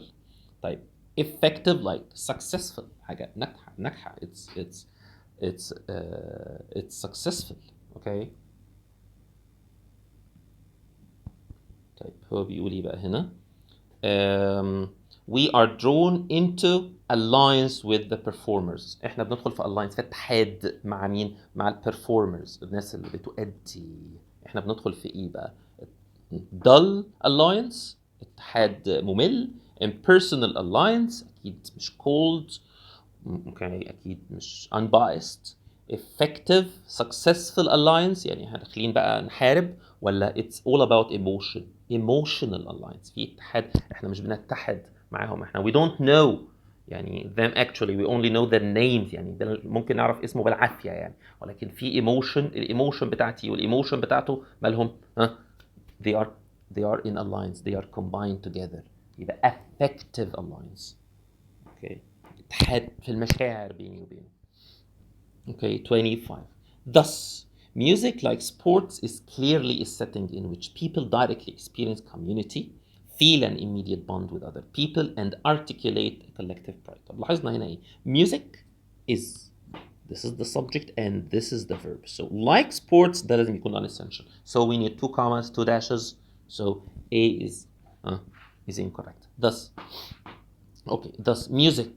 طيب effective, like successful، حاجة ناجحة. It's successful. Okay. طيب هو بيقول ايه بقى هنا؟ we are drawn into alliance with the performers. احنا بندخل في alliance، في اتحاد مع مين؟ مع البرفورمرز، الناس اللي بتؤدي. احنا بندخل في ايه بقى؟ dull alliance، اتحاد ممل. impersonal alliance، اكيد مش cold، ممكن اكيد مش unbiased. effective successful alliance، يعني احنا داخلين بقى نحارب، ولا it's all about emotion. emotional alliance، في اتحاد، احنا مش بنتحد معاهم، احنا we don't know يعني them actually, we only know their names، يعني ده ممكن نعرف اسمه بالعافية يعني، ولكن في emotion، الايموشن بتاعتي والايموشن بتاعته مالهم؟ ها؟ they are in alliance, they are combined together. يبقى affective alliance. okay. اتحاد في المشاعر بيني وبينه. Okay, 25. Thus, music, like sports, is clearly a setting in which people directly experience community, feel an immediate bond with other people, and articulate a collective pride. طب لاحظنا هنا ايه؟ Music is, this is the subject and this is the verb. So like sports, ده لازم يكون non-essential. So we need two commas, two dashes. So A is incorrect. Thus, okay, thus music.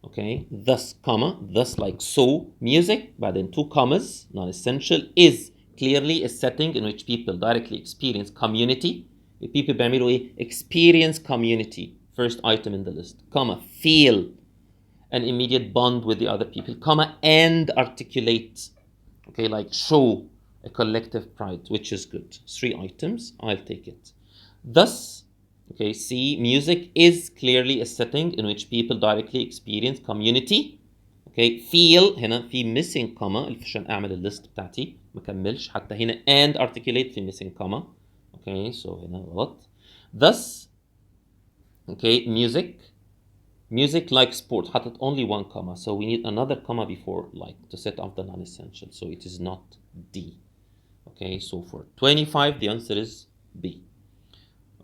Okay, thus, comma, thus like so, music, but then two commas, non-essential, is clearly a setting in which people directly experience community. People بيعملوا ايه? Experience community, first item in the list, comma, feel an immediate bond with the other people, comma, and articulate, okay, like show a collective pride, which is good. 3 items, I'll take it. Thus, Okay, C, music is clearly a setting in which people directly experience community. Okay, feel هنا في missing comma عشان اعمل الليست بتاعتي ما كملش حتى هنا and articulate في missing comma. Okay, so هنا غلط. Thus, okay, music like sport حطت only one comma, so we need another comma before like to set off the non-essential, so it is not D. Okay, so for 25 the answer is B.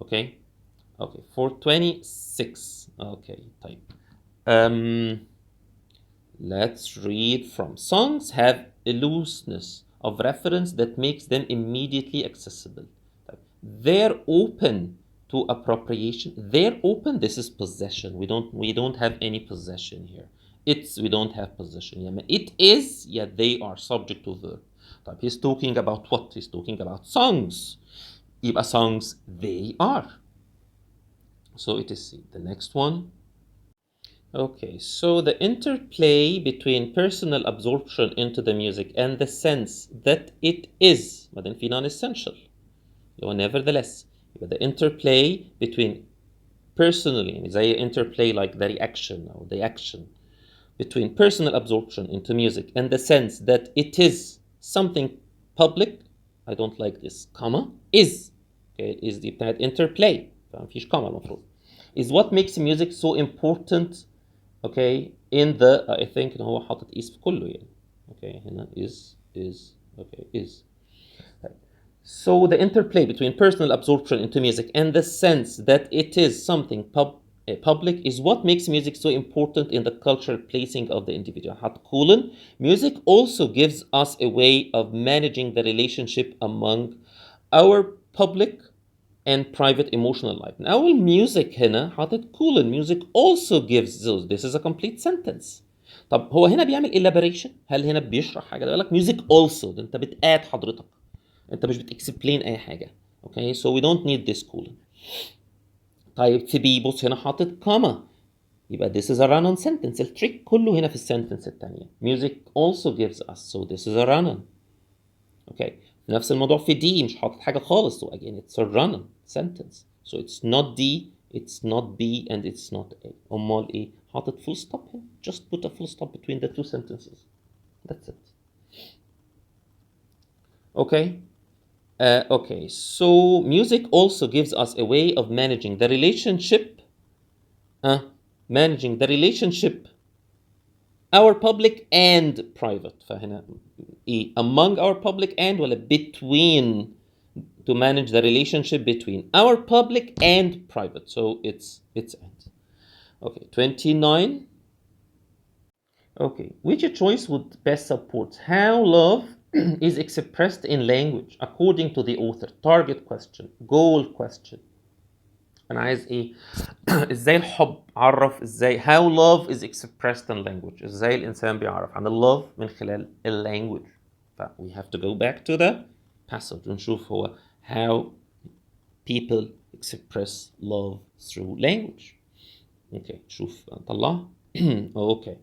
Okay. Okay, for 26. Okay, type. Let's read from. Songs have a looseness of reference that makes them immediately accessible. They're open to appropriation. They're open. This is possession. We don't have any possession here. We don't have possession. Yeah, it is. Yeah, they are subject to verb. He's talking about what? He's talking about songs. يبقى songs they are. So it is C. The next one. Okay, so the interplay between personal absorption into the music and the sense that it is, بعدين في non-essential. Nevertheless, the interplay between personally, زي interplay like the reaction or the action between personal absorption into music and the sense that it is something public. I don't like this comma. Is. Okay, is the بتاعت interplay. فمفيش comma المفروض. Is what makes music so important. Okay, in the I think إن هو حاطط is في كله يعني. Okay, هنا is okay is. So the interplay between personal absorption into music and the sense that it is something public is what makes music so important in the cultural placing of the individual. Music also gives us a way of managing the relationship among our public and private emotional life. Now music هنا حاطط music also gives those. This is a complete sentence. طب هو هنا بيعمل elaboration؟ هل هنا بيشرح حاجة؟ ده يقول لك music also. ده انت بتقاد حضرتك. انت مش بتexplain اي حاجة. Okay, so we don't need this colon. طيب في بي بص هنا حاطط comma. يبقى this is a run-on sentence. التريك كله هنا في السنتنس الثانية. Music also gives us. So this is a run-on. Okay. نفس الموضوع في D مش حاطط حاجة خالص. So again it's a run-on sentence. So it's not D, it's not B, and it's not A. أمال إيه؟ حاطط full stop here. Just put a full stop between the two sentences. That's it. Okay. Okay, so music also gives us a way of managing the relationship. Managing the relationship, our public and private. فهنا إيه؟ Among our public and ولا between, to manage the relationship between our public and private. So it's and. Okay, 29. Okay, which choice would best support how love is expressed in language according to the author? Target question, goal question. أنا عايز إيه؟ إزاي الحب عرف إزاي how love is expressed in language. إزاي الإنسان بيعرف عن love من خلال language. ف we have to go back to the passage ونشوف هو how people express love through language. Okay, شوف نطلع. Okay.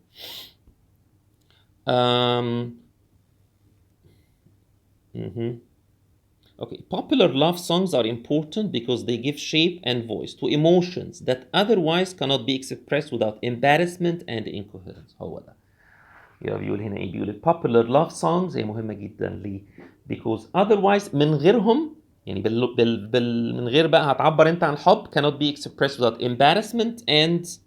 Okay, popular love songs are important because they give shape and voice to emotions that otherwise cannot be expressed without embarrassment and incoherence. هو ده. يبقى بيقول هنا ايه؟ بيقول popular love songs هي مهمة جدا ليه؟ Because otherwise من غيرهم يعني من غير بقى هتعبر انت عن الحب cannot be expressed without embarrassment and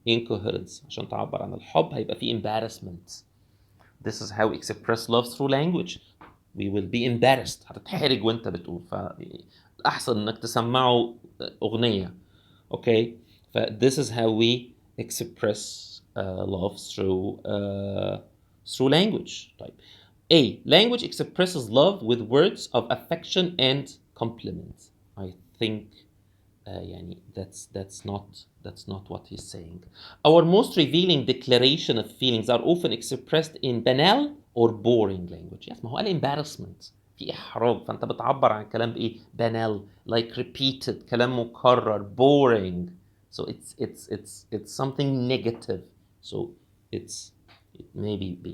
incoherence. عشان تعبر عن الحب هيبقى فيه embarrassment. This is how we express love through language. We will be embarrassed. هتتحرج وانت بتقول. فالأحسن انك تسمعه أغنية. Okay. This is how we express love through language. Type. A. Language expresses love with words of affection and compliment. I think يعني that's not what he's saying. Our most revealing declaration of feelings are often expressed in banal or boring language. Yes, ما هو قال embarrassment. في إحراج فأنت بتعبر عن كلام بإيه؟ banal, like repeated, كلام مكرر, boring. So it's something negative. So it's It may be B.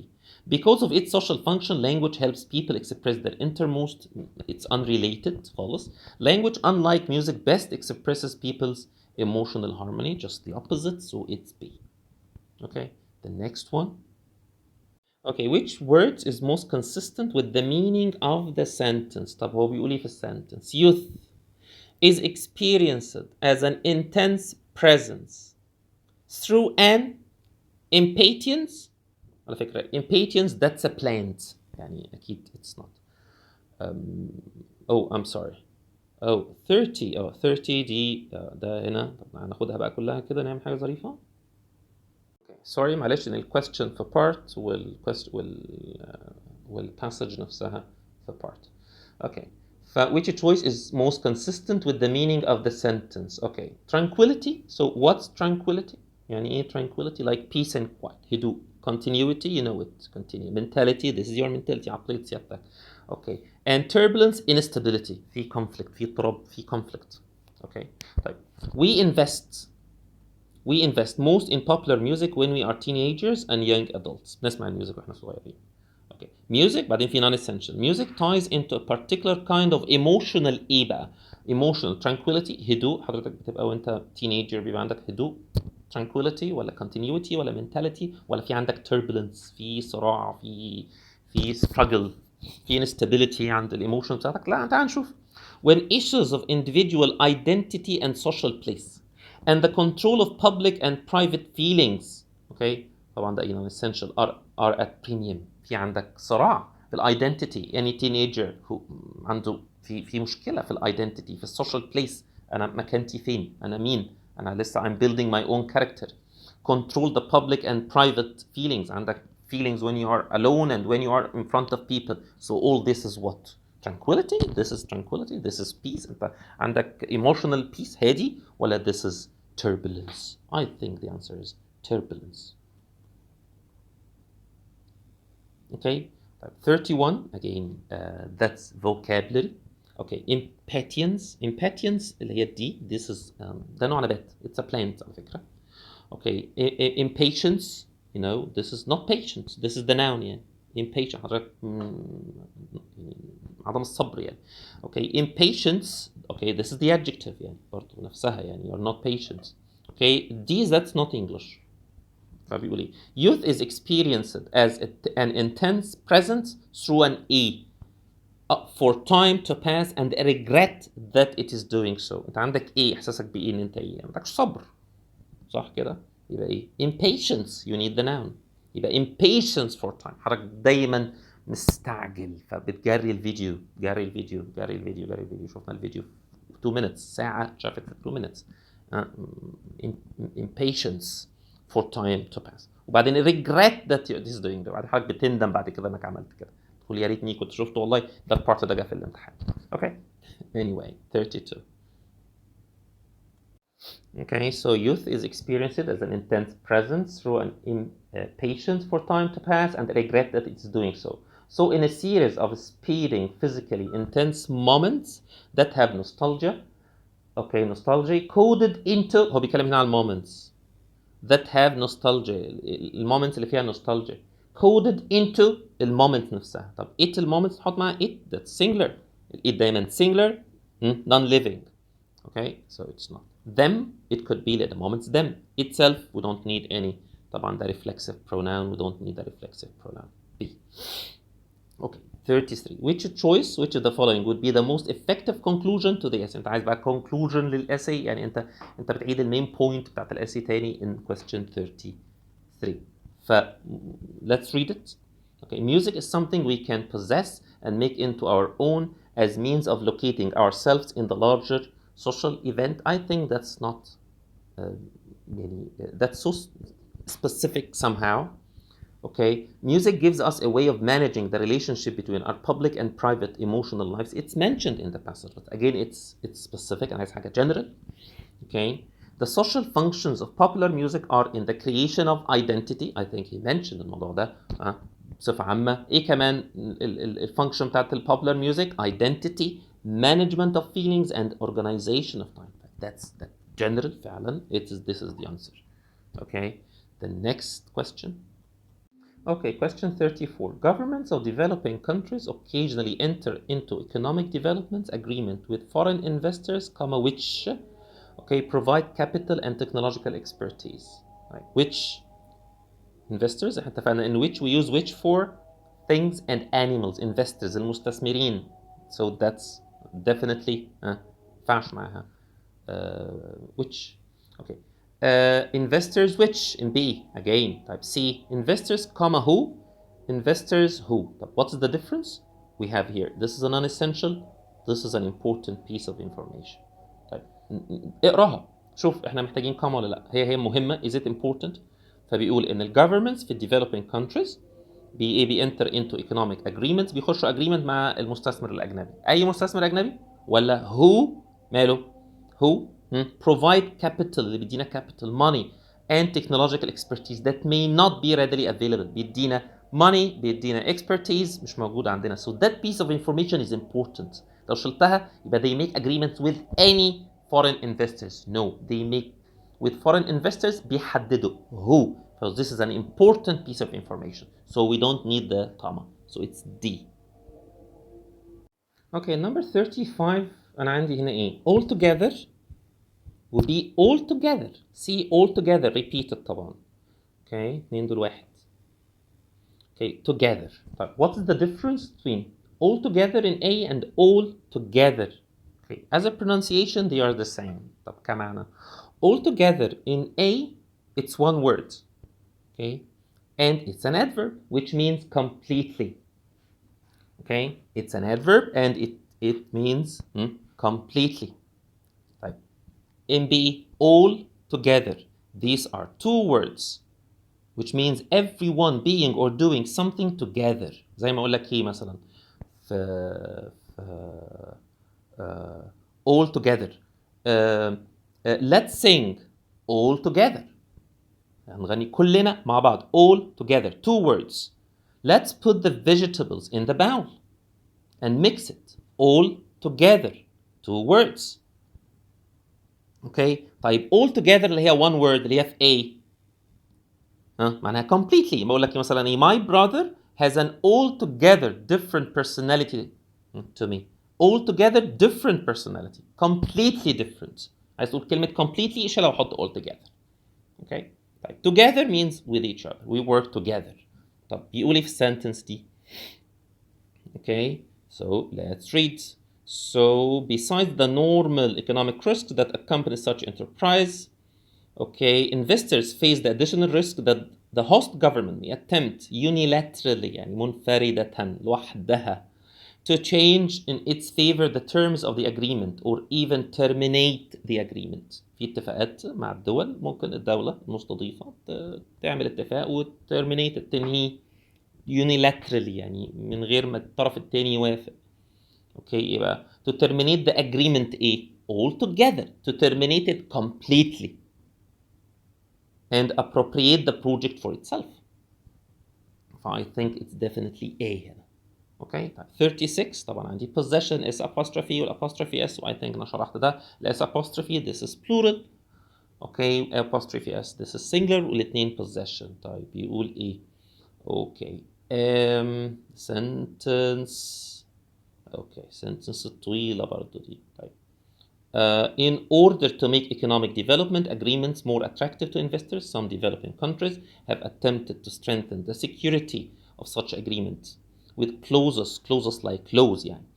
Because of its social function, language helps people express their innermost. It's unrelated خالص. Language, unlike music, best expresses people's emotional harmony, just the opposite, so it's B. Okay, the next one. Okay, which words is most consistent with the meaning of the sentence? طب هو بيقول ايه في السنتنس؟ Youth is experienced as an intense presence through an impatience. على فكرة impatience that's a plant يعني أكيد it's not. Oh I'm sorry. Oh 30 30 دي ده هنا. طب هناخدها بقى كلها كده نعمل حاجة ظريفة. سوري معلش ان الكويستشن في بارت والباسج نفسها في بارت. Okay. Which choice is most consistent with the meaning of the sentence? Okay. Tranquility. So what's tranquility? يعني ايه tranquility? Like peace and quiet. هدوء. Continuity, you know it. Continue. Mentality, this is your mentality. عقلية سيادتك. Okay. And turbulence, instability. في conflict. في اضطراب. في conflict. Okay. طيب. We invest most in popular music when we are teenagers and young adults. نسمع الميوزك واحنا صغيرين. Okay. Music بعدين في non-essential. Music ties into a particular kind of emotional ايه بقى؟ Emotional tranquility هدوء. حضرتك بتبقى وانت teenager بيبقى عندك هدوء tranquility ولا continuity ولا mentality ولا في عندك turbulence في صراع في struggle في instability عند الايموشن بتاعتك. لا تعال نشوف. When issues of individual identity and social place and the control of public and private feelings, okay, طبعا ده essential are at premium. في عندك صراع في الايدنتيتي. any teenager who عنده في مشكله في الايدنتيتي في السوشيال بليس. انا مكانتي فين؟ انا مين؟ انا لسه I'm building my own character. Control the public and private feelings. عندك feelings when you are alone and when you are in front of people. So all this is what? Tranquility. This is tranquility. This is peace. انت عندك emotional peace هادي ولا this is turbulence? I think the answer is turbulence. Okay. 31 again, that's vocabulary. Okay. Impatience اللي هي دي. This is ده نوع نبات. It's a plant على فكرة. Okay. Impatience, you know, this is not patience. This is the noun يعني. Impatient حضرتك عدم الصبر يعني. Okay. Impatience. Okay. This is the adjective يعني برضه نفسها يعني. You're not patient. Okay. These that's not English. فبيقول ايه؟ Youth is experienced as an intense presence through an E for time to pass and a regret that it is doing so. انت عندك ايه؟ احساسك بايه ان انت ايه؟ عندكش صبر. صح كده؟ يبقى ايه؟ Impatience. You need the noun. يبقى impatience for time. حضرتك دايما مستعجل فبتجري الفيديو. جري الفيديو. شفنا الفيديو 2 minutes. ساعة شافت 2 minutes. Impatience for time to pass. وبعدين regret that this is doing. بعد حضرتك بتندم بعد كده انك عملت كده. تقول يا ريتني كنت شفته والله ده البارت ده جه في الامتحان. Okay. Anyway, 32. Okay, so youth is experienced as an intense presence through an impatience for time to pass and regret that it's doing so. So in a series of speeding, physically intense moments that have nostalgia, okay, nostalgia coded into. هو بيتكلم هنا عن moments that have nostalgia. المومنتس اللي فيها nostalgia coded into المومنت نفسها. طب it المومنت تحط معاها it that's singular. it دايما singular non-living. Okay, so it's not them. It could be the moments them itself. We don't need any. طبعا ده reflexive pronoun. We don't need the reflexive pronoun. B. Okay. 33. Which of the following would be the most effective conclusion to the essay? انت عايز بقى conclusion للاساي يعني انت بتعيد المين بوينت بتاعت الاساي تاني in question 33. let's read it. Okay. Music is something we can possess and make into our own as means of locating ourselves in the larger social event. I think that's not that's so specific somehow. Okay, music gives us a way of managing the relationship between our public and private emotional lives. It's mentioned in the passage, but again, it's specific and it's like a general. Okay, the social functions of popular music are in the creation of identity. I think he mentioned الموضوع ده بصفة عامة. إيه كمان الفانكشن بتاعت popular music? Identity, management of feelings, and organization of time. That's the general فعلا. This is the answer. Okay, the next question. Okay, question 34. Governments of developing countries occasionally enter into economic development agreement with foreign investors, which provide capital and technological expertise. Right. Which investors احنا اتفقنا in which we use which for things and animals. investors المستثمرين. So that's definitely فاش معها which. Okay. Investors which in B again. Type C. Investors comma who. Investors who. What's the difference? We have here. This is a non-essential. This is an important piece of information. طيب اقراها شوف احنا محتاجين comma ولا لا. هي مهمة. Is it important؟ فبيقول ان ال governments في ال developing countries enter into economic agreements. بيخشوا agreement مع المستثمر الأجنبي. أي مستثمر أجنبي ولا who ماله who provide capital اللي بيدينا capital money and technological expertise that may not be readily available. بيدينا money بيدينا expertise مش موجود عندنا. So that piece of information is important. لو شلتها يبقى they make agreements with any foreign investors. No, they make with foreign investors بيحددوا who. So this is an important piece of information. So we don't need the comma. So it's D. Okay, number 35 أنا عندي هنا إيه؟ All together will be all together. See all together repeated طبعا. Okay, اتنين دول واحد. Okay, together. طيب, what is the difference between all together in A and all together? Okay, as a pronunciation they are the same. طب كمعنى. All together in A it's one word. Okay, and it's an adverb which means completely. Okay, it's an adverb and it means completely. Right. In B, all together. These are two words which means everyone being or doing something together. زي ما أقول لك إيه مثلا all together. Let's sing all together. هنغني كلنا مع بعض. All together. Two words. Let's put the vegetables in the bowl and mix it all together. Two words. Okay. طيب all together اللي هي one word اللي هي في A. معناها completely. بقول لك مثلا إيه my brother has an altogether different personality to me. Altogether different personality. Completely different. عايز تقول كلمة completely إيش لو أحط all together. Okay. طيب together means with each other. We work together. طب بيقول إيه في السنتنس دي؟ Okay. So let's read. So besides the normal economic risk that accompanies such enterprise, okay, investors face the additional risk that the host government may attempt unilaterally يعني منفردة لوحدها to change in its favor the terms of the agreement or even terminate the agreement. في اتفاقات مع الدول ممكن الدولة المستضيفة تعمل اتفاق وترمينيت تنهيه unilaterally يعني من غير ما الطرف الثاني يوافق. اوكي يبقى to terminate the agreement ايه؟ altogether. To terminate it completely and appropriate the project for itself. I think it's definitely A هنا. Okay. 36 طبعا عندي possession S apostrophe والapostrophe S I think أنا شرحت ده. S apostrophe this is plural. Okay. Apostrophe S this is singular والاثنين possession. طيب بيقول إيه؟ Okay. Sentence. Okay. Sentence طويلة برضو دي. طيب. In order to make economic development agreements more attractive to investors, some developing countries have attempted to strengthen the security of such agreements with clauses like clause, يعني,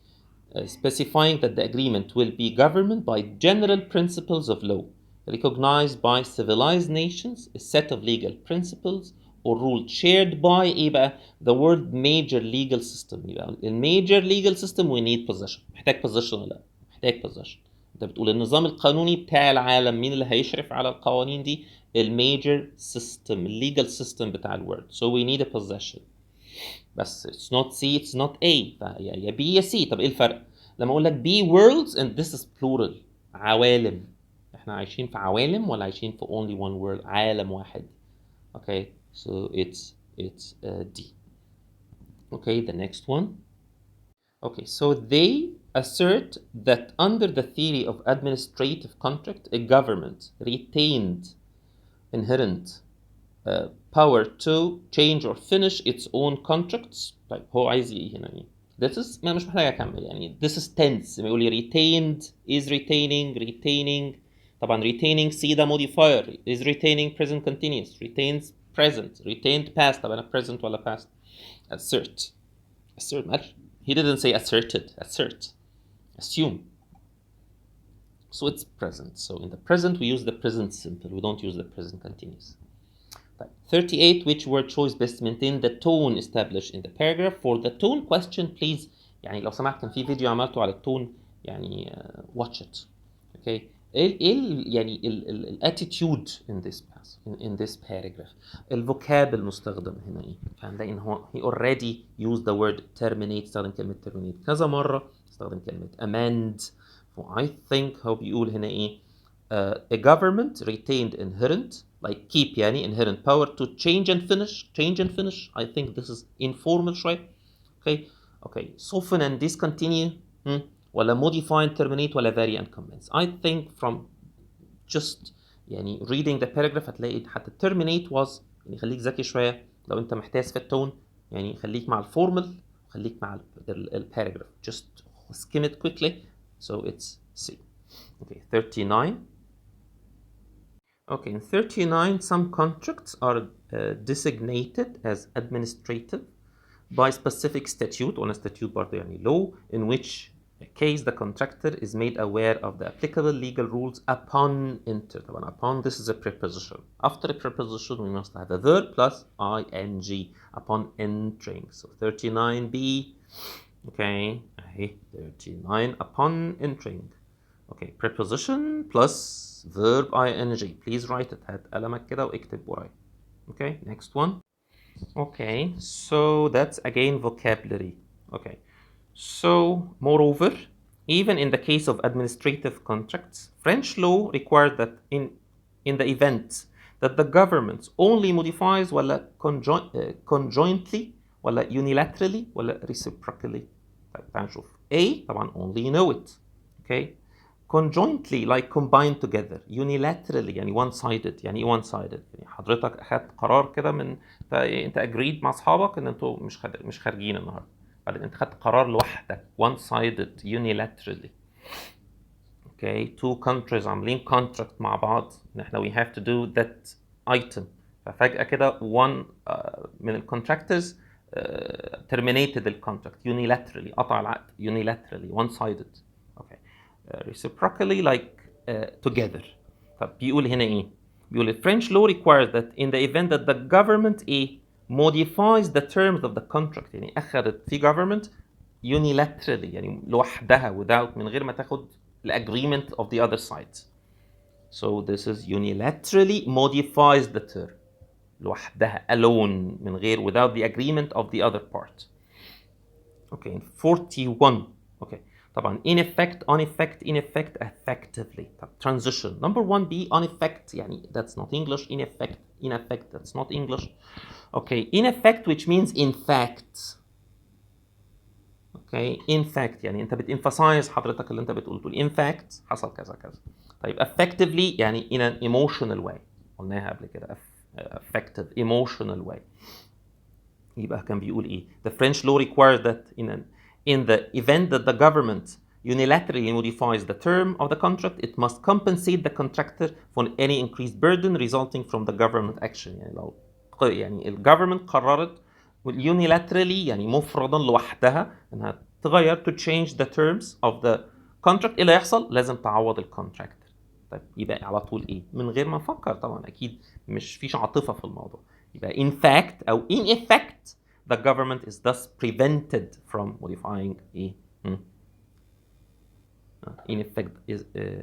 specifying that the agreement will be governed by general principles of law, recognized by civilized nations, a set of legal principles or rules shared by the world major legal system. In major legal system we need possession. محتاج possession ولا لا؟ محتاج possession. انت بتقول النظام القانوني بتاع العالم مين اللي هيشرف على القوانين دي؟ الميجر سيستم الليجل سيستم بتاع الورد. So we need a possession. بس it's not C it's not A. يا B يا C. طب ايه الفرق؟ لما اقول لك B worlds and this is plural. عوالم. احنا عايشين في عوالم ولا عايشين في only one world؟ عالم واحد. Okay. So it's D. Okay. The next one. Okay. So they assert that under the theory of administrative contract, a government retained inherent power to change or finish its own contracts. طيب هو عايز ايه هنا يعني؟ This is ما مش محتاج اكمل يعني this is tense بيقول لي retained is retaining طبعا retaining C ده modifier is retaining present continuous retains present retained past طب انا present ولا past assert مالش he didn't say assert assume so it's present so in the present we use the present simple we don't use the present continuous 38 which word choice best maintain the tone established in the paragraph for the tone question please يعني لو سمحت كان في فيديو عملته على التون يعني watch it okay يعني attitude in this passage in this paragraph الفوكاب المستخدم هنا ايه فهنلاقي ان هو he already used the word terminate استخدم كلمة terminate كذا مرة استخدم كلمة amend I think هو بيقول هنا ايه a government retained inherent like keep يعني inherent power to change and finish I think this is informal شوية okay soften and discontinue ولا modify and terminate ولا vary and commence I think from just يعني reading the paragraph هتلاقي حتى terminate was يعني خليك ذكي شوية لو انت محتاس في التون يعني خليك مع الفورمال خليك مع الباراجراف just skim it quickly so it's C okay 39 Okay, in 39, some contracts are designated as administrative by specific statute on a statute برضه يعني law in which case the contractor is made aware of the applicable legal rules upon enter. طبعا upon this is a preposition. After a preposition we must have a verb plus ing upon entering. So 39b. Okay, 39 upon entering. Okay, preposition plus verb ing. Please write it. هات قلمك كده واكتب ورايا. Okay, next one. Okay, so that's again vocabulary. Okay, so moreover, even in the case of administrative contracts, French law required that in the event that the government only modifies ولا conjointly ولا unilaterally ولا reciprocally. طيب تعال نشوف. A طبعا only you know it. Okay. Conjointly like combined together unilaterally يعني one sided يعني one sided يعني حضرتك اخدت قرار كده من انت agreed مع اصحابك ان انتوا مش خارجين النهارده بعدين انت خدت قرار لوحدك one sided unilaterally okay two countries عاملين contract مع بعض ان احنا we have to do that item ففجأة كده one من الكونتراكتورز terminated the contract unilaterally قطع العقد unilaterally one sided okay reciprocally like together طب بيقول هنا ايه بيقول French law requires that in the event that the government modifies the terms of the contract يعني اخذت في government unilaterally يعني لوحدها without من غير ما تاخد agreement of the other side so this is unilaterally modifies the term لوحدها alone من غير without the agreement of the other part okay 41 okay طبعا in effect on effect in effect effectively طب transition number one be on effect يعني that's not English in effect that's not English okay in effect which means in fact okay in fact يعني انت بتemphasize حضرتك اللي انت بتقوله in fact حصل كذا كذا طيب effectively يعني in an emotional way قلناها قبل كده effective emotional way يبقى كان بيقول ايه the French law requires that in the event that the government unilaterally modifies the term of the contract, it must compensate the contractor for any increased burden resulting from the government action. يعني لو يعني الجفرمنت قررت unilaterally يعني مفردا لوحدها انها تغير to change the terms of the contract ايه اللي يحصل؟ لازم تعوض الكونتراكتور. طيب يبقى على طول ايه؟ من غير ما نفكر طبعا اكيد مش فيش عاطفه في الموضوع. يبقى in fact او in effect the government is thus prevented from modifying in effect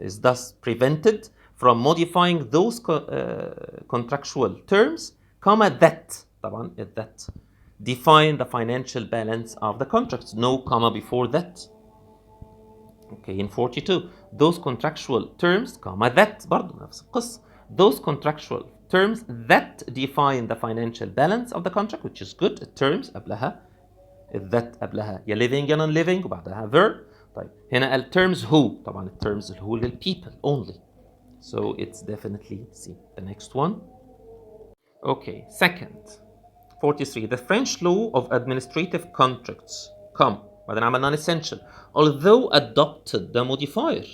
is thus prevented from modifying those contractual terms that طبعا that define the financial balance of the contracts no comma before that okay in 42 those contractual terms that برضه نفس القصة those contractual terms that define the financial balance of the contract which is good terms قبلها that قبلها يا living يا non-living وبعدها verb طيب هنا ال terms who طبعا ال terms اللي هو لل people only so it's definitely C the next one Okay, second 43 the French law of administrative contracts بعدين عمل non-essential although adopted ده modifier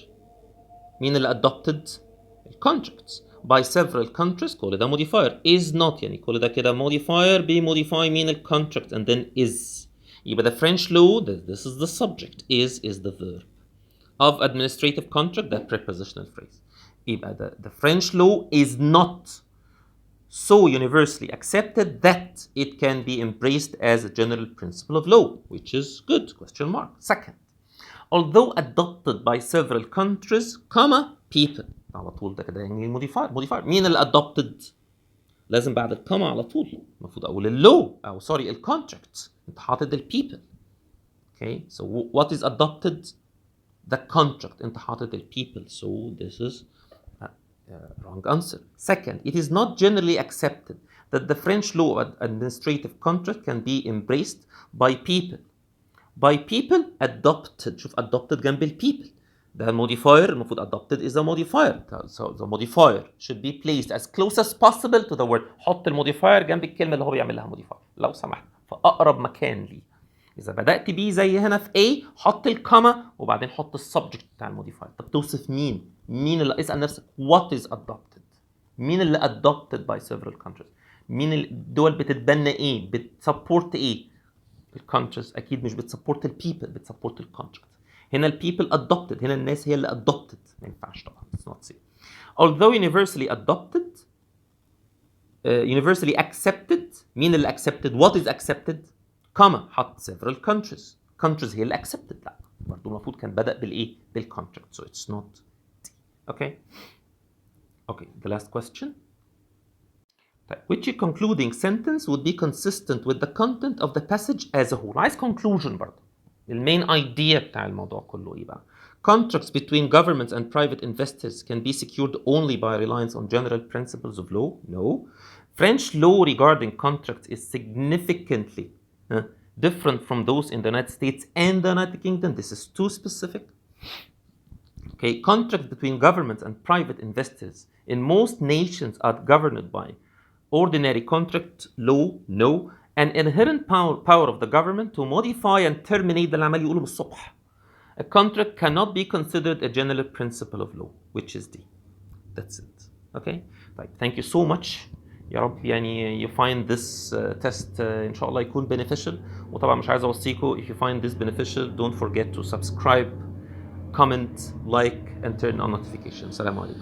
مين اللي adopted contracts by several countries كل ده modifier is not يعني كل ده كده modifier modify مين contract and then is يبقى the French law this is the subject is the verb of administrative contract that prepositional phrase يبقى the French law is not so universally accepted that it can be embraced as a general principle of law, which is good, question mark. Second, although adopted by several countries, people. على طول ده كده يعني modifier. مين اللي adopted؟ لازم بعد الكما على طول. المفروض أقول اللو أو sorry الcontract. أنت حاطط people. Okay, so what is adopted? The contract. أنت حاطط people. So this is wrong answer. Second, it is not generally accepted that the French law of administrative contract can be embraced by people. By people adopted. شوف adopted جنب people. The modifier المفروض adopted is a modifier. So the modifier should be placed as close as possible to the word. حط الموديفاير جنب الكلمة اللي هو بيعملها modifier لو سمحت في أقرب مكان ليه. إذا بدأت بيه زي هنا في A حط الكما وبعدين حط السبجكت بتاع الموديفاير. طب توصف مين؟ مين اللي اسأل نفسك what is adopted؟ مين اللي adopted by several countries؟ مين الدول بتتبنى إيه؟ بتسبورت إيه؟ الكونتريز أكيد مش بتسبورت البيبل بتسبورت الكونتراكت. هنا البيبل adopted هنا الناس هي اللي adopted ما ينفعش طبعا it's not safe. Although universally adopted universally accepted مين اللي accepted what is accepted حط several countries هي اللي accepted لا برضه المفروض كان بدأ بالإيه بالcontract so it's not okay the last question which concluding sentence would be consistent with the content of the passage as a whole عايز conclusion برضه المين idea بتاع الموضوع كله إيه بقى Contracts between governments and private investors can be secured only by reliance on general principles of law. No. French law regarding contracts is significantly different from those in the United States and the United Kingdom. This is too specific. Okay, contracts between governments and private investors in most nations are governed by ordinary contract law. No. An inherent power of the government to modify and terminate اللي عمال يقوله بالصبح. A contract cannot be considered a general principle of law, which is D. That's it. Okay? طيب, thank you so much. يا رب يعني you find this test إن شاء الله يكون beneficial. وطبعا مش عايز أوصيكم if you find this beneficial don't forget to subscribe, comment, like and turn on notifications. السلام عليكم.